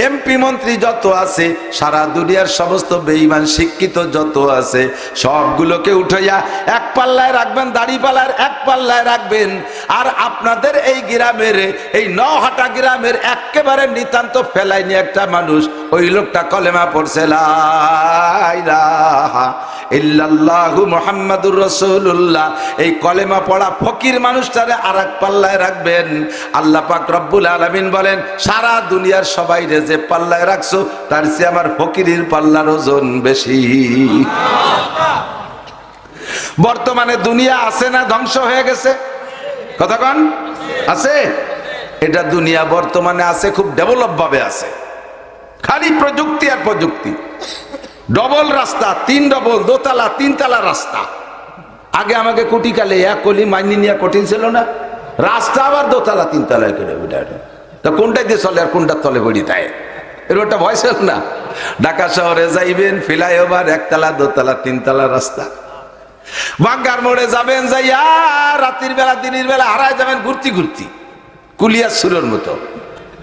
এমপি মন্ত্রী যত আছে, সারা দুনিয়ার সমস্ত বেঈমান শিক্ষিত যত আছে, সবগুলোকে উঠাইয়া এক পাল্লায় রাখবেন, দাড়ি পাল্লার এক পাল্লায় রাখবেন। আর আপনাদের এই গ্রামের, এই নহাটা গ্রামের একেবারে নিতান্ত ফেলাই নিয়ে একটা মানুষ, ওই লোকটা কলেমা পড়ছে লা ইলাহা ইল্লাল্লাহু মুহাম্মাদুর রাসূলুল্লাহ। এই কলেমা পড়া ফকির মানুষটারে আরেক পাল্লায় রাখবেন। আল্লাহ পাক রব্বুল আলামিন বলেন, সারা দুনিয়ার সবাই রে যে পাল্লায় রাখছো তার চেয়ে আমার ফকিরের পাল্লার ওজন বেশি। বর্তমানে দুনিয়া আছে না ধ্বংস হয়ে গেছে? কথা কন, আছে? এটা দুনিয়া বর্তমানে আছে, খুব ডেভেলপ ভাবে আছে, খালি প্রযুক্তি আর প্রযুক্তি। ডবল রাস্তা, 3 ডবল, দোতলা 3 তলা রাস্তা। আগে আমাকে কুটিকালে এক কলি মাইনি নিয়ে কঠিন ছিল না, রাস্তা আবার দোতলা 3 তলায় করে। তা কোনটাই দিয়ে চলে আর কোনটার তলে বড়ি তাই এর ওটা ভয় ছিল না। ঢাকা শহরে যাইবেন, ফ্লাইওভার 1 তলা 2 তলা 3 তলা রাস্তা। বাঙ্গার মোড়ে যাবেন, যাইয়া রাতের বেলা দিনের বেলা হারায় যাবেন ঘুরতি ঘুরতি, কুলিয়া সুরের মতো।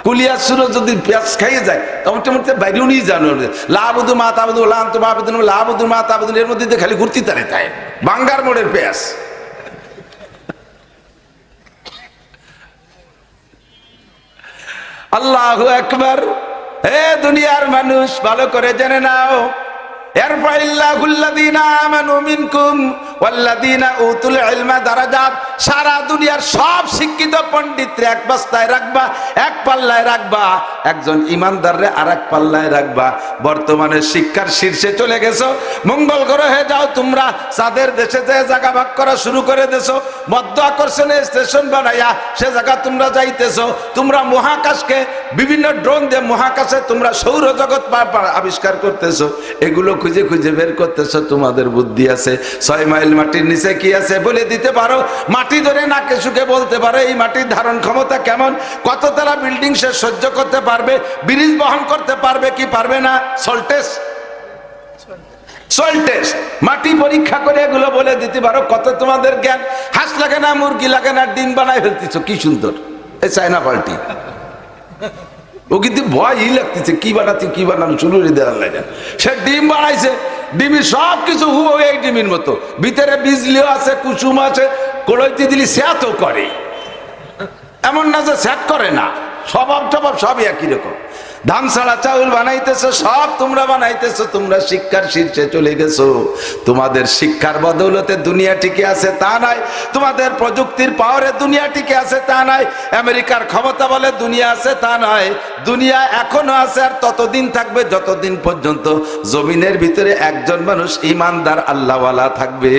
কুলিয়া সুর যদি পেঁয়াজ খাইয়ে যায় তখন মোটামুটি বাইরেও নিয়ে জানো লাবুদু মাতাবুদু লান্ত মাহবুদুন লাবুদু মাতাবুদুন, এর মধ্যে খালি ঘুরতি তারে তাই বাঙ্গার মোড়ের পেঁয়াজ। আল্লাহু আকবার। হে দুনিয়ার মানুষ, ভালো করে জেনে নাও, ইয়ারফাইল্লাহুল্লাযীনা আমানু মিনকুম ওয়াল্লাযীনা উতুল ইলমা দারাজাত। সারা দুনিয়ার সব শিক্ষিত পণ্ডিতরে এক বস্তায় রাখবা, এক পাল্লায় রাখবা, একজন ইমানদাররে আর এক পাল্লায় রাখবা। বর্তমানে শিক্ষার শীর্ষে চলে গেছো, মঙ্গল গ্রহে যাও তোমরা, চাঁদের দেশে যে জায়গা ভাগ করা শুরু করে দেছো, মধ্য আকর্ষণে স্টেশন বানাইয়া সে জায়গা তোমরা যাইতেছো। তোমরা মহাকাশকে বিভিন্ন ড্রোন দিয়ে মহাকাশে তোমরা সৌরজগৎ আবিষ্কার করতেছো, এগুলো খুঁজে খুঁজে বের করতেছো। তোমাদের বুদ্ধি আছে? 6 মাইল মাটির নিচে কি আছে বলে দিতে পারো? মাটি ধরে নাকে সুখে বলতে পারো এই মাটির ধারণ ক্ষমতা কেমন, কততলা বিল্ডিং সে সহ্য করতে পারবে, ব্রিজ বহন করতে পারবে কি পারবে না? সয়েল টেস্ট, মাটি পরীক্ষা করে এগুলো বলে দিতে পারো। কত তোমাদের জ্ঞান! হাঁস লাগে না, মুরগি লাগে না, ডিম বানায় ফেলতেছো। কি সুন্দর এই চায়না পাল্টি, ও কিন্তু ভয়ই লাগতেছে কি বানাতে কি বানানো শুরু করে দেওয়ার লাগে। সে ডিম বানাইছে, ডিমের সব কিছু হুবহু এই ডিমের মতো, ভিতরে বিজলিও আছে, কুসুম আছে, কড়াইতে দিলি স্যাতও করে, এমন না যে স্যাট করে না, স্বভাব টভাব সবই একই রকম। ধান ছাড়া চাউল বানাইতেছো, সব তোমরা বানাইতেছো। তোমরা শিক্ষার শীর্ষে চলে গেছো। তোমাদের শিক্ষার বদৌলতে দুনিয়া টিকে আছে তা নয়, তোমাদের প্রযুক্তির পাওয়ারে দুনিয়া টিকে আছে তা নয়, আমেরিকার ক্ষমতা বলে দুনিয়া আছে তা নয়। দুনিয়া এখনো আছে আর ততদিন থাকবে যতদিন পর্যন্ত জমিনের ভিতরে একজন মানুষ ইমানদার আল্লাহওয়ালা থাকবে।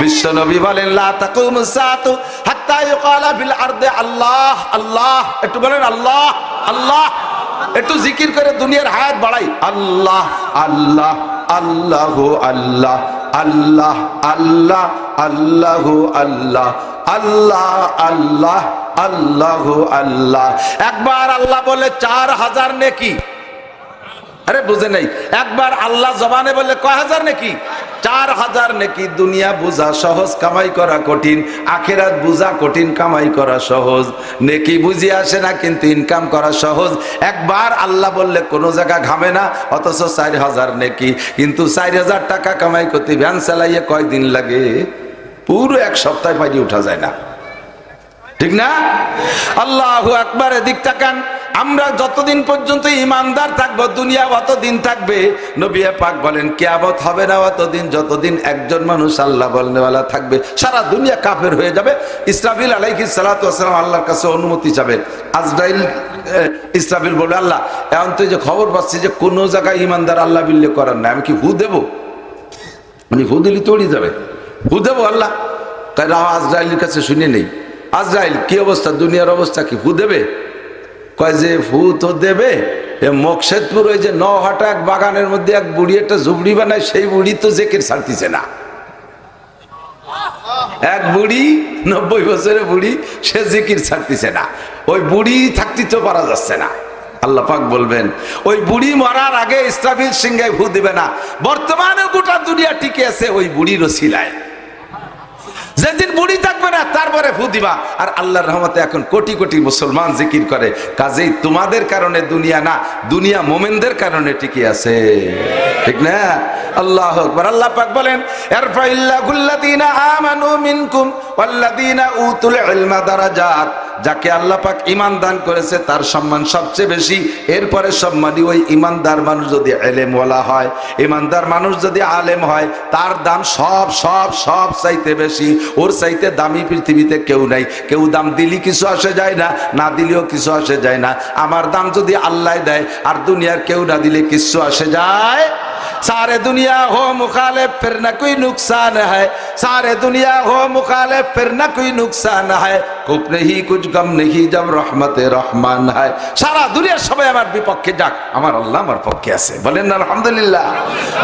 বিশ্বনবী বলেন লা তাকুমুস সাআতু হাত্তা ইউকালা ফিল আরদি আল্লাহ আল্লাহ। একটু বলেন আল্লাহ আল্লাহ, একটু জিকির করে দুনিয়ার হায়াত বাড়াই। আল্লাহ আল্লাহ আল্লাহু আল্লাহ আল্লাহ আল্লাহ আল্লাহু আল্লাহ আল্লাহ আল্লাহ আল্লাহু আল্লাহ। একবার আল্লাহ বলে 4000 নেকি। আরে বুঝে নাই, একবার আল্লাহ জবানে বলে কয় হাজার নেকি? 4000 নেকি। দুনিয়া বুঝা সহজ, কামাই করা কঠিন। আখিরাত বুঝা কঠিন, কামাই করা সহজ। নেকি বুঝি আসে না, কিন্তু ইনকাম করা সহজ। একবার আল্লাহ বললে কোনো জায়গা ঘামে না, অথচ 4000 নেকি। কিন্তু 4000 টাকা কামাই করতে ভ্যান চালাইয়ে কয়দিন লাগে? পুরো এক সপ্তাহ পাইয়ে উঠা যায় না, ঠিক না? আল্লাহু আকবার। এদিক তাকান। আমরা যতদিন পর্যন্ত ইমানদার থাকবো দুনিয়া অতদিন থাকবে। নবী পাক বলেন কিয়ামত হবে না অতদিন যতদিন একজন মানুষ আল্লাহ বলনেওয়ালা থাকবে। সারা দুনিয়া কাফের হয়ে যাবে। ইসরাফিল আলাইহিস সালাতু ওয়াস সালাম আল্লাহর কাছে অনুমতি চাবে। আজরাইল ইসরাফিল বলে আল্লাহ এখন তো যে খবর পাচ্ছি যে কোনো জায়গায় ইমানদার আল্লাহ বিল্লে করার না, আমি কি ফু দেবো? উনি ফু দিলি তড়ি যাবে, ফু দেবো আল্লাহ? তাই আজরাইলের কাছে শুনে নেই। আজরাইল কি অবস্থা, দুনিয়ার অবস্থা কি? ফু দেবে? কয় যে ফু তো দেবে। মকসেদপুর ওই যে নহাটা এক বাগানের মধ্যে এক বুড়ি একটা ঝুবড়ি বানায়, সেই বুড়ি তো জেকের ছাড়তিছে না। এক বুড়ি 90 বছরের বুড়ি, সে জিকির ছাড়তিছে না। ওই বুড়ি থাকতে তো পারা যাচ্ছে না। আল্লাহ পাক বলবেন ওই বুড়ি মরার আগে ইসরাফিল সিংহায় ফু দিবে না। বর্তমানে গোটা দুনিয়া টিকে আছে ওই বুড়ির ওসিলায়। যেদিন বুড়ি থাকবে না তারপরে ফু দিবা। আর আল্লাহর রহমতে এখন কোটি কোটি মুসলমান জিকির করে। কাজেই তোমাদের কারণে দুনিয়া না, দুনিয়া মোমেনদের কারণে টিকে আছে, ঠিক না? আল্লাহু আকবার। আল্লাহ পাক বলেন ইরফাইল্লাহুল্লাযীনা আমানু মিনকুম ওয়াল্লাযীনা উতুল ইলমা দারাজাত। যাকে আল্লাহ পাক ঈমান দান করেছে তার সম্মান সবচেয়ে বেশি। এরপরে সম্মানী ওই ঈমানদার মানুষ যদি ইলমওয়ালা হয়, ঈমানদার মানুষ যদি আলেম হয়, তার দাম সব সব সব চাইতে বেশি। ওর চাইতে দামি পৃথিবীতে কেউ নাই। কেউ দাম দিলি কিছু আসে যায় না, না দিলেও কিছু আসে যায় না। আমার দাম যদি আল্লাহ দেয় আর দুনিয়ার কেউ না দিলে কিছু আসে যায়। सारे दुनिया हो मुखालिफ फिर न कोई नुकसान है, सारे दुनिया हो मुखालिफ फिर न कोई नुकसान है, कुछ नहीं कुछ गम नहीं जब रहमत रहमान है। सारा दुनिया সবাই আমার বিপক্ষে যাক, আমার আল্লাহ আমার পক্ষে আছে। বলেন না আলহামদুলিল্লাহ।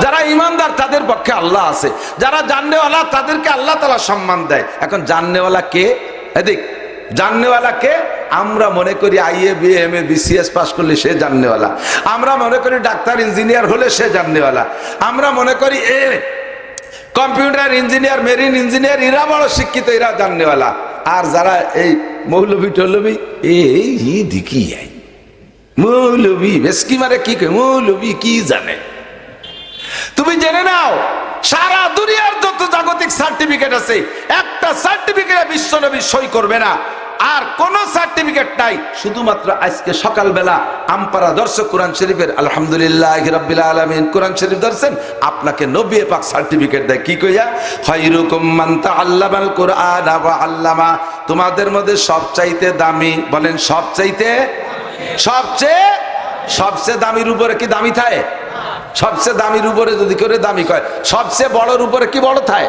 যারা ইমানদার তাদের পক্ষে আল্লাহ আছে, যারা জাননেওয়ালা তাদেরকে আল্লাহ তাআলা সম্মান দেয়। এখন জাননেওয়ালা কে? এদিক জাননেওয়ালা কে? আমরা মনে করি IA BA MA BCS pass করলে সে জাননেওয়ালা। আমরা মনে করি ডাক্তার ইঞ্জিনিয়ার হলে সে জাননেওয়ালা। আমরা মনে করি কম্পিউটার ইঞ্জিনিয়ার মেরিন ইঞ্জিনিয়ার এরা বড় শিক্ষিত, এরা জাননেওয়ালা। আর যারা এই মৌলবি টৌলবি এই দেখি মৌলবি বেশকি মারে কি মৌলবি কি জানে? তুমি জেনে নাও সারা দুনিয়ার যত জাগতিক সার্টিফিকেট আছে একটা সার্টিফিকেটে বিশ্বনবী সই করবে না। আর কোনো সার্টিফিকেট নাই, শুধুমাত্র আজকে সকালবেলা আমপারা দর্শক কোরআন শরীফের আলহামদুলিল্লাহি রাব্বিল আলামিন কোরআন শরীফ দর্শন, আপনাকে নবী পাক সার্টিফিকেট দেয় কি কইয়া, খায়রুকুম মান তাআল্লামাল কুরআন ওয়া আল্লামা, তোমাদের মধ্যে সবচাইতে দামি, বলেন সবচাইতে, সবচেয়ে দামির উপরে কি দামি থাকে? সবচেয়ে দামির উপরে যদি করে দামি কয়, সবচেয়ে বড়র উপরে কি বড় থাকে?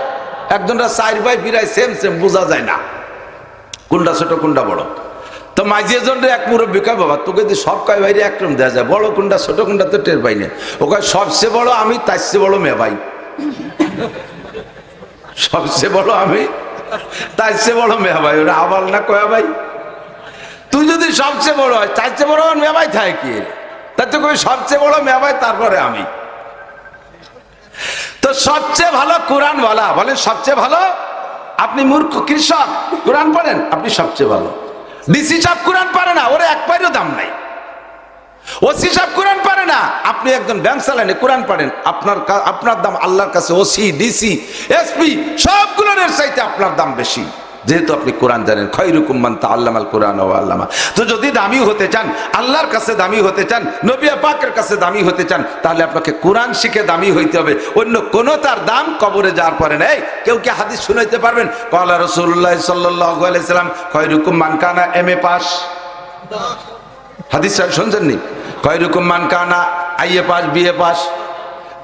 একজনটা 4 ভাই বিরাই সেম বোঝা যায় না কোনটা ছোট কোনটা বড়। তো মাঝে জন এক মুরব্বী কয়, বাবা তোকে যদি সব কয় বাইরে একরকম দেওয়া যায়, বড় কোনটা ছোট কোনটা তো টের পাই না। ও কয় সবচেয়ে বড় আমি, তার চেয়ে বড় মেয়ে ভাই। সবচেয়ে বড় আমি, তার চেয়ে বড় মেয়ে ভাই। ওরা আবাল না কয়া ভাই, তুই যদি সবচেয়ে বড় হয় তার চেয়ে বড় মেয়ে ভাই থাকে কি? তার তো কই সবচেয়ে বড় মেয়ে ভাই, তারপরে আমি। তো সবচেয়ে ভালো কোরআন বলা, বলেন সবচেয়ে ভালো। আপনি মূর্খ কৃষক, কোরআন পড়েন, আপনি সবচেয়ে ভালো। ডিসি সাহেব কোরআন পারে না, ওরা এক পাইরও দাম নাই। ওসি সাহেব কোরআন পারে না, আপনি একজন ব্যাংক চালানে কোরআন পড়েন, আপনার দাম আল্লাহর কাছে ওসি, ডিসি, এসপি সবগুলোর চাইতে আপনার দাম বেশি, যেহেতু আপনি কোরআন জানেন। খায়রুকুম মান তাআল্লামাল কুরআন ওয়া আল্লামা। তো যদি দামি হতে চান, আল্লাহর কাছে দামি হতে চান, নবী পাকের কাছে দামি হতে চান, তাহলে আপনাকে কোরআন শিখে দামি হইতে হবে। অন্য কোন তার দাম কবরে যাওয়ার পরে নেই। কেউ কি হাদিস শুনাইতে পারবেন? ক্বালা রাসূলুল্লাহ সাল্লাল্লাহু আলাইহি ওয়াসাল্লাম খায়রুকুম মান কানা এমএ পাস। হাদিস শুনছেন নি? খায়রুকুম মান কানা আইএ পাস, বিএ পাস।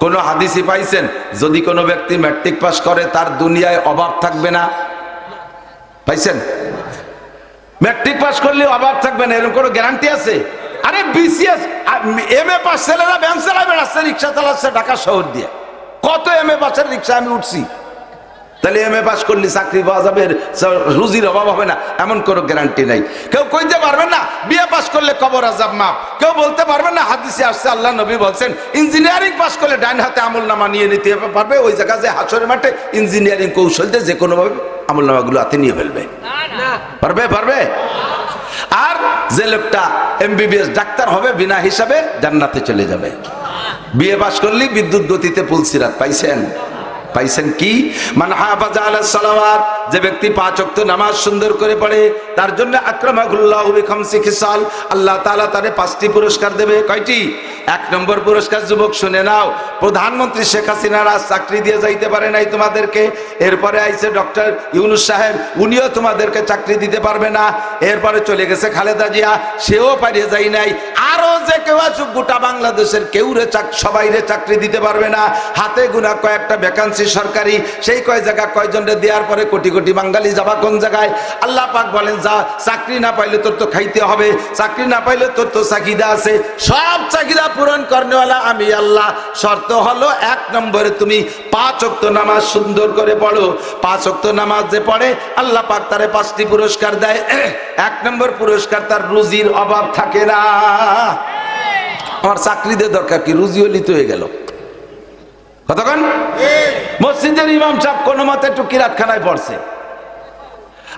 কোন হাদিসই পাইছেন যদি কোনো ব্যক্তি ম্যাট্রিক পাস করে তার দুনিয়ায় অভাব থাকবে না? পাইছেন? ম্যাট্রিক পাস করলে অভাব থাকবে না এরকম কোনো গ্যারান্টি আছে? আরে বিসিএস এমএ পাস ছেলেরা ভ্যান চালায় বেড়াচ্ছে, রিক্সা চালাচ্ছে ঢাকা শহর দিয়ে। কত এমএ পাসের রিক্সা আমি উঠছি। তাহলে এমএ পাস করলে চাকরি পাওয়া যাবে, রুজির অভাব হবে না, এমন কোনো গ্যারান্টি নাই। কেউ কইতে পারবেন না বিএ পাস করলে কবর আযাব মাফ। কেউ বলতে পারবেন না হাদিসে আসছে আল্লাহ নবী বলছেন ইঞ্জিনিয়ারিং পাস করলে ডাইন হাতে আমলনামা নিয়ে নিতে পারবে। ওই জায়গা যে হাসরের মাঠে ইঞ্জিনিয়ারিং কৌশল দিয়ে যে কোনো ভাবে আমলনামাগুলো হাতে নিয়ে ফেলবে। পারবে। আর যে লোকটা এমবিবিএস ডাক্তার হবে বিনা হিসাবে জান্নাতে চলে যাবে। বিএ পাস করলে বিদ্যুৎ গতিতে পুলসিরাত পাইছেন কি? মান হাফাজা আলা সালাওয়াত, যে ব্যক্তি 5 ওয়াক্ত নামাজ সুন্দর করে পড়ে তার জন্য আকরামাহুল্লাহু বিখামসি খিসাল, আল্লাহ তাআলা তারে 5টি পুরস্কার দেবে। কয়টি? 1 নম্বর পুরস্কার যুবক শুনে নাও, প্রধানমন্ত্রী শেখ হাসিনার আজ চাকরি দিয়ে যাইতে পারে নাই তোমাদেরকে, এরপরে আইছে ডক্টর ইউনূস সাহেব, উনিও তোমাদেরকে চাকরি দিতে পারবে না। এরপরে চলে গেছে খালেদা জিয়া, সেও পারিয়ে যায় নাই। আরো যে কেউ আসুক গোটা বাংলাদেশের কেউ সবাইরে চাকরি দিতে পারবে না। হাতে গোনা কয়েকটা ভ্যাকান্সি সরকারি, সেই কয় জায়গা কয়জনরে দেওয়ার পরে কোটি কোটি বাঙালি যাবা কোন জায়গায়? আল্লাহ পাক বলেন যা, চাকরি না পাইলে তোর তো খাইতে হবে, চাকরি না পাইলে তোর তো চাহিদা আছে, সব চাহিদা পূরণ করনেওয়ালা আমি আল্লাহ। শর্ত হলো 1 নম্বরে তুমি 5 ওয়াক্ত নামাজ সুন্দর করে পড়ো। 5 ওয়াক্ত নামাজ যে পড়ে আল্লাহ পাক তারে 5টি পুরস্কার দেয়। 1 নম্বর পুরস্কার, তার রুজির অভাব থাকে না। আমার চাকরি দিয়ে দরকার কি, রুজি হলি তো হয়ে গেল। কতক্ষণ মসজিদের ইমাম সাহেব কোনো মতে একটু কিরাতখানায় পড়ছে,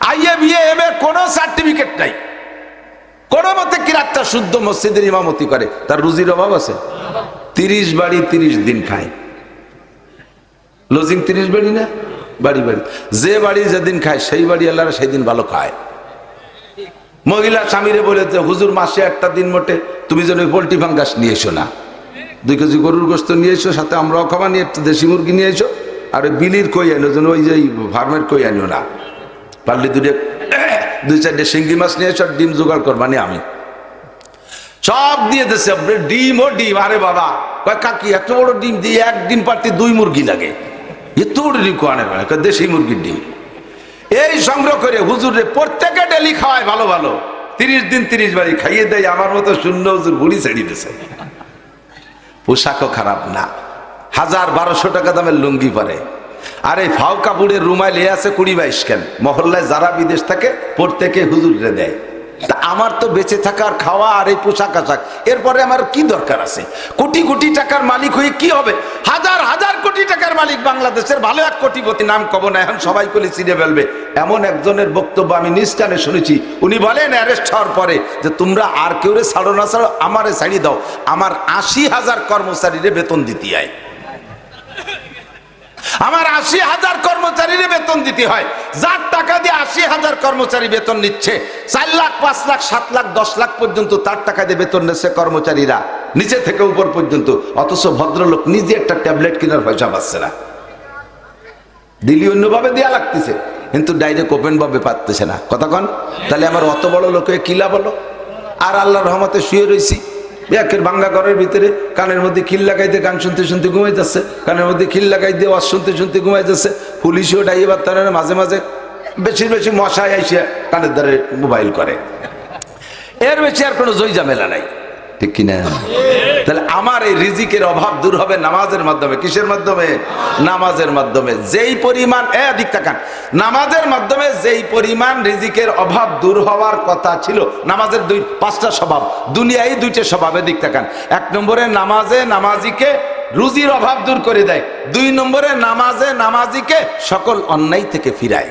আইএ বিএ এমএ কোনো সার্টিফিকেট নাই, কোনো মতে কিরাতটা শুদ্ধ মসজিদের ইমামতি করে, তার রুজির অভাব আছে? 30 বাড়ি 30 দিন খায়। লজিং 30 বাড়ি না, বাড়ি যে বাড়ি যেদিন খায় সেই বাড়ি আল্লাহ সেই দিন ভালো খায়। মহিলা স্বামীরে বলেছে হুজুর মাসে একটা দিন মোটে তুমি যেন পোল্ট্রি ফাঙ্গাস নিয়ে এসো না, 2 কেজি গরুর গোস্ত নিয়ে এসো, সাথে আমরাও খাওয়া নিয়ে একটা দেশি মুরগি নিয়ে এসো, আর ওই বিলির কই আনো, যেন ওই যে ফার্মের কই আনিও না, পারলে 2-4টে শিঙ্গি মাছ নিয়ে এসো, ডিম জোগাড় করবা নি আমি সব দিয়ে দিচ্ছে। ডিম ও ডিম, আরে বাবা কয় কাকি এত বড় ডিম দিয়ে 1 ডিম পারতে 2 মুরগি লাগে, এত বড় ডিম কোয়ানে দেশি মুরগির ডিম। এই সংগ্রহ করে হুজুরে প্রত্যেকে ডেলি খাওয়ায় ভালো ভালো, 30 দিন 30 বাড়ি খাইয়ে দেয়। আমার মতো শূন্য হুজুর বুড়ি ছেড়ে দিছে। পোশাকও খারাপ না, 1000-1200 টাকা দামের লুঙ্গি পরে, আর এই ফাও কাপড়ের রুমাল এ আছে 20-22 কেন। মহল্লায় যারা বিদেশ থাকে প্রত্যেকে হুজুরে দেয়। তা আমার তো বেঁচে থাকার খাওয়া আর এই পোশাক আশাক, এরপরে আমার কি দরকার আছে? কোটি কোটি টাকার মালিক হয়ে কি হবে? 1000 কোটি টাকার মালিক বাংলাদেশের, ভালো এক কোটিপতি, নাম কব না এখন, সবাই করে চিনে ফেলবে এমন একজনের বক্তব্য আমি নিজ কানে শুনেছি। উনি বলেন অ্যারেস্ট হওয়ার পরে যে তোমরা আর কেউ রে ছাড়ো না ছাড়ো, আমারে ছাড়ি দাও, আমার 80,000 কর্মচারীরে বেতন দিতে হয়। আমার ৮০,০০০ কর্মচারীর বেতন দিতে হয়, যার টাকা দিয়ে ৮০,০০০ কর্মচারী বেতন নিচ্ছে, ৪ লাখ ৫ লাখ ৭ লাখ ১০ লাখ পর্যন্ত তার টাকা দিয়ে বেতন নিচ্ছে কর্মচারীরা, নিচে থেকে উপর পর্যন্ত। অথচ ভদ্রলোক নিজে একটা ট্যাবলেট কেনার পয়সা পাচ্ছে না, দিলি অন্যভাবে দেয়া লাগতেছে, কিন্তু ডাইরেক্ট ওপেন ভাবে পাচ্ছে না। কথা কন, তাহলে আমার অত বড় লোকে কিলা বলো। আর আল্লাহর রহমতে শুয়ে রয়েছি একের ভাঙ্গা ঘরের ভিতরে, কানের মধ্যে খিল লাগাই দিয়ে গান শুনতে শুনতে ঘুমাই যাচ্ছে, কানের মধ্যে খিল লাগাই দিয়ে ওয়াজ শুনতে শুনতে ঘুমাই যাচ্ছে। পুলিশও ডাইবার তার মাঝে মাঝে বেশি বেশি মশায় আইসে কানের দ্বারে মোবাইল করে, এর বেশি আর কোনো জয় ঝামেলা নাই, ঠিক কিনা? তাহলে আমার এই রিজিকের অভাব দূর হবে নামাজের মাধ্যমে। কিসের মাধ্যমে? নামাজের মাধ্যমে। যেই পরিমাণ দিক তাকান, নামাজের মাধ্যমে যেই পরিমাণ রিজিকের অভাব দূর হওয়ার কথা ছিল, নামাজের 5টা স্বভাব, দুনিয়ায় 2টা স্বভাবে দিক তাকান। 1 নম্বরে নামাজে নামাজিকে রুজির অভাব দূর করে দেয়, 2 নম্বরে নামাজে নামাজিকে সকল অন্যায় থেকে ফিরায়।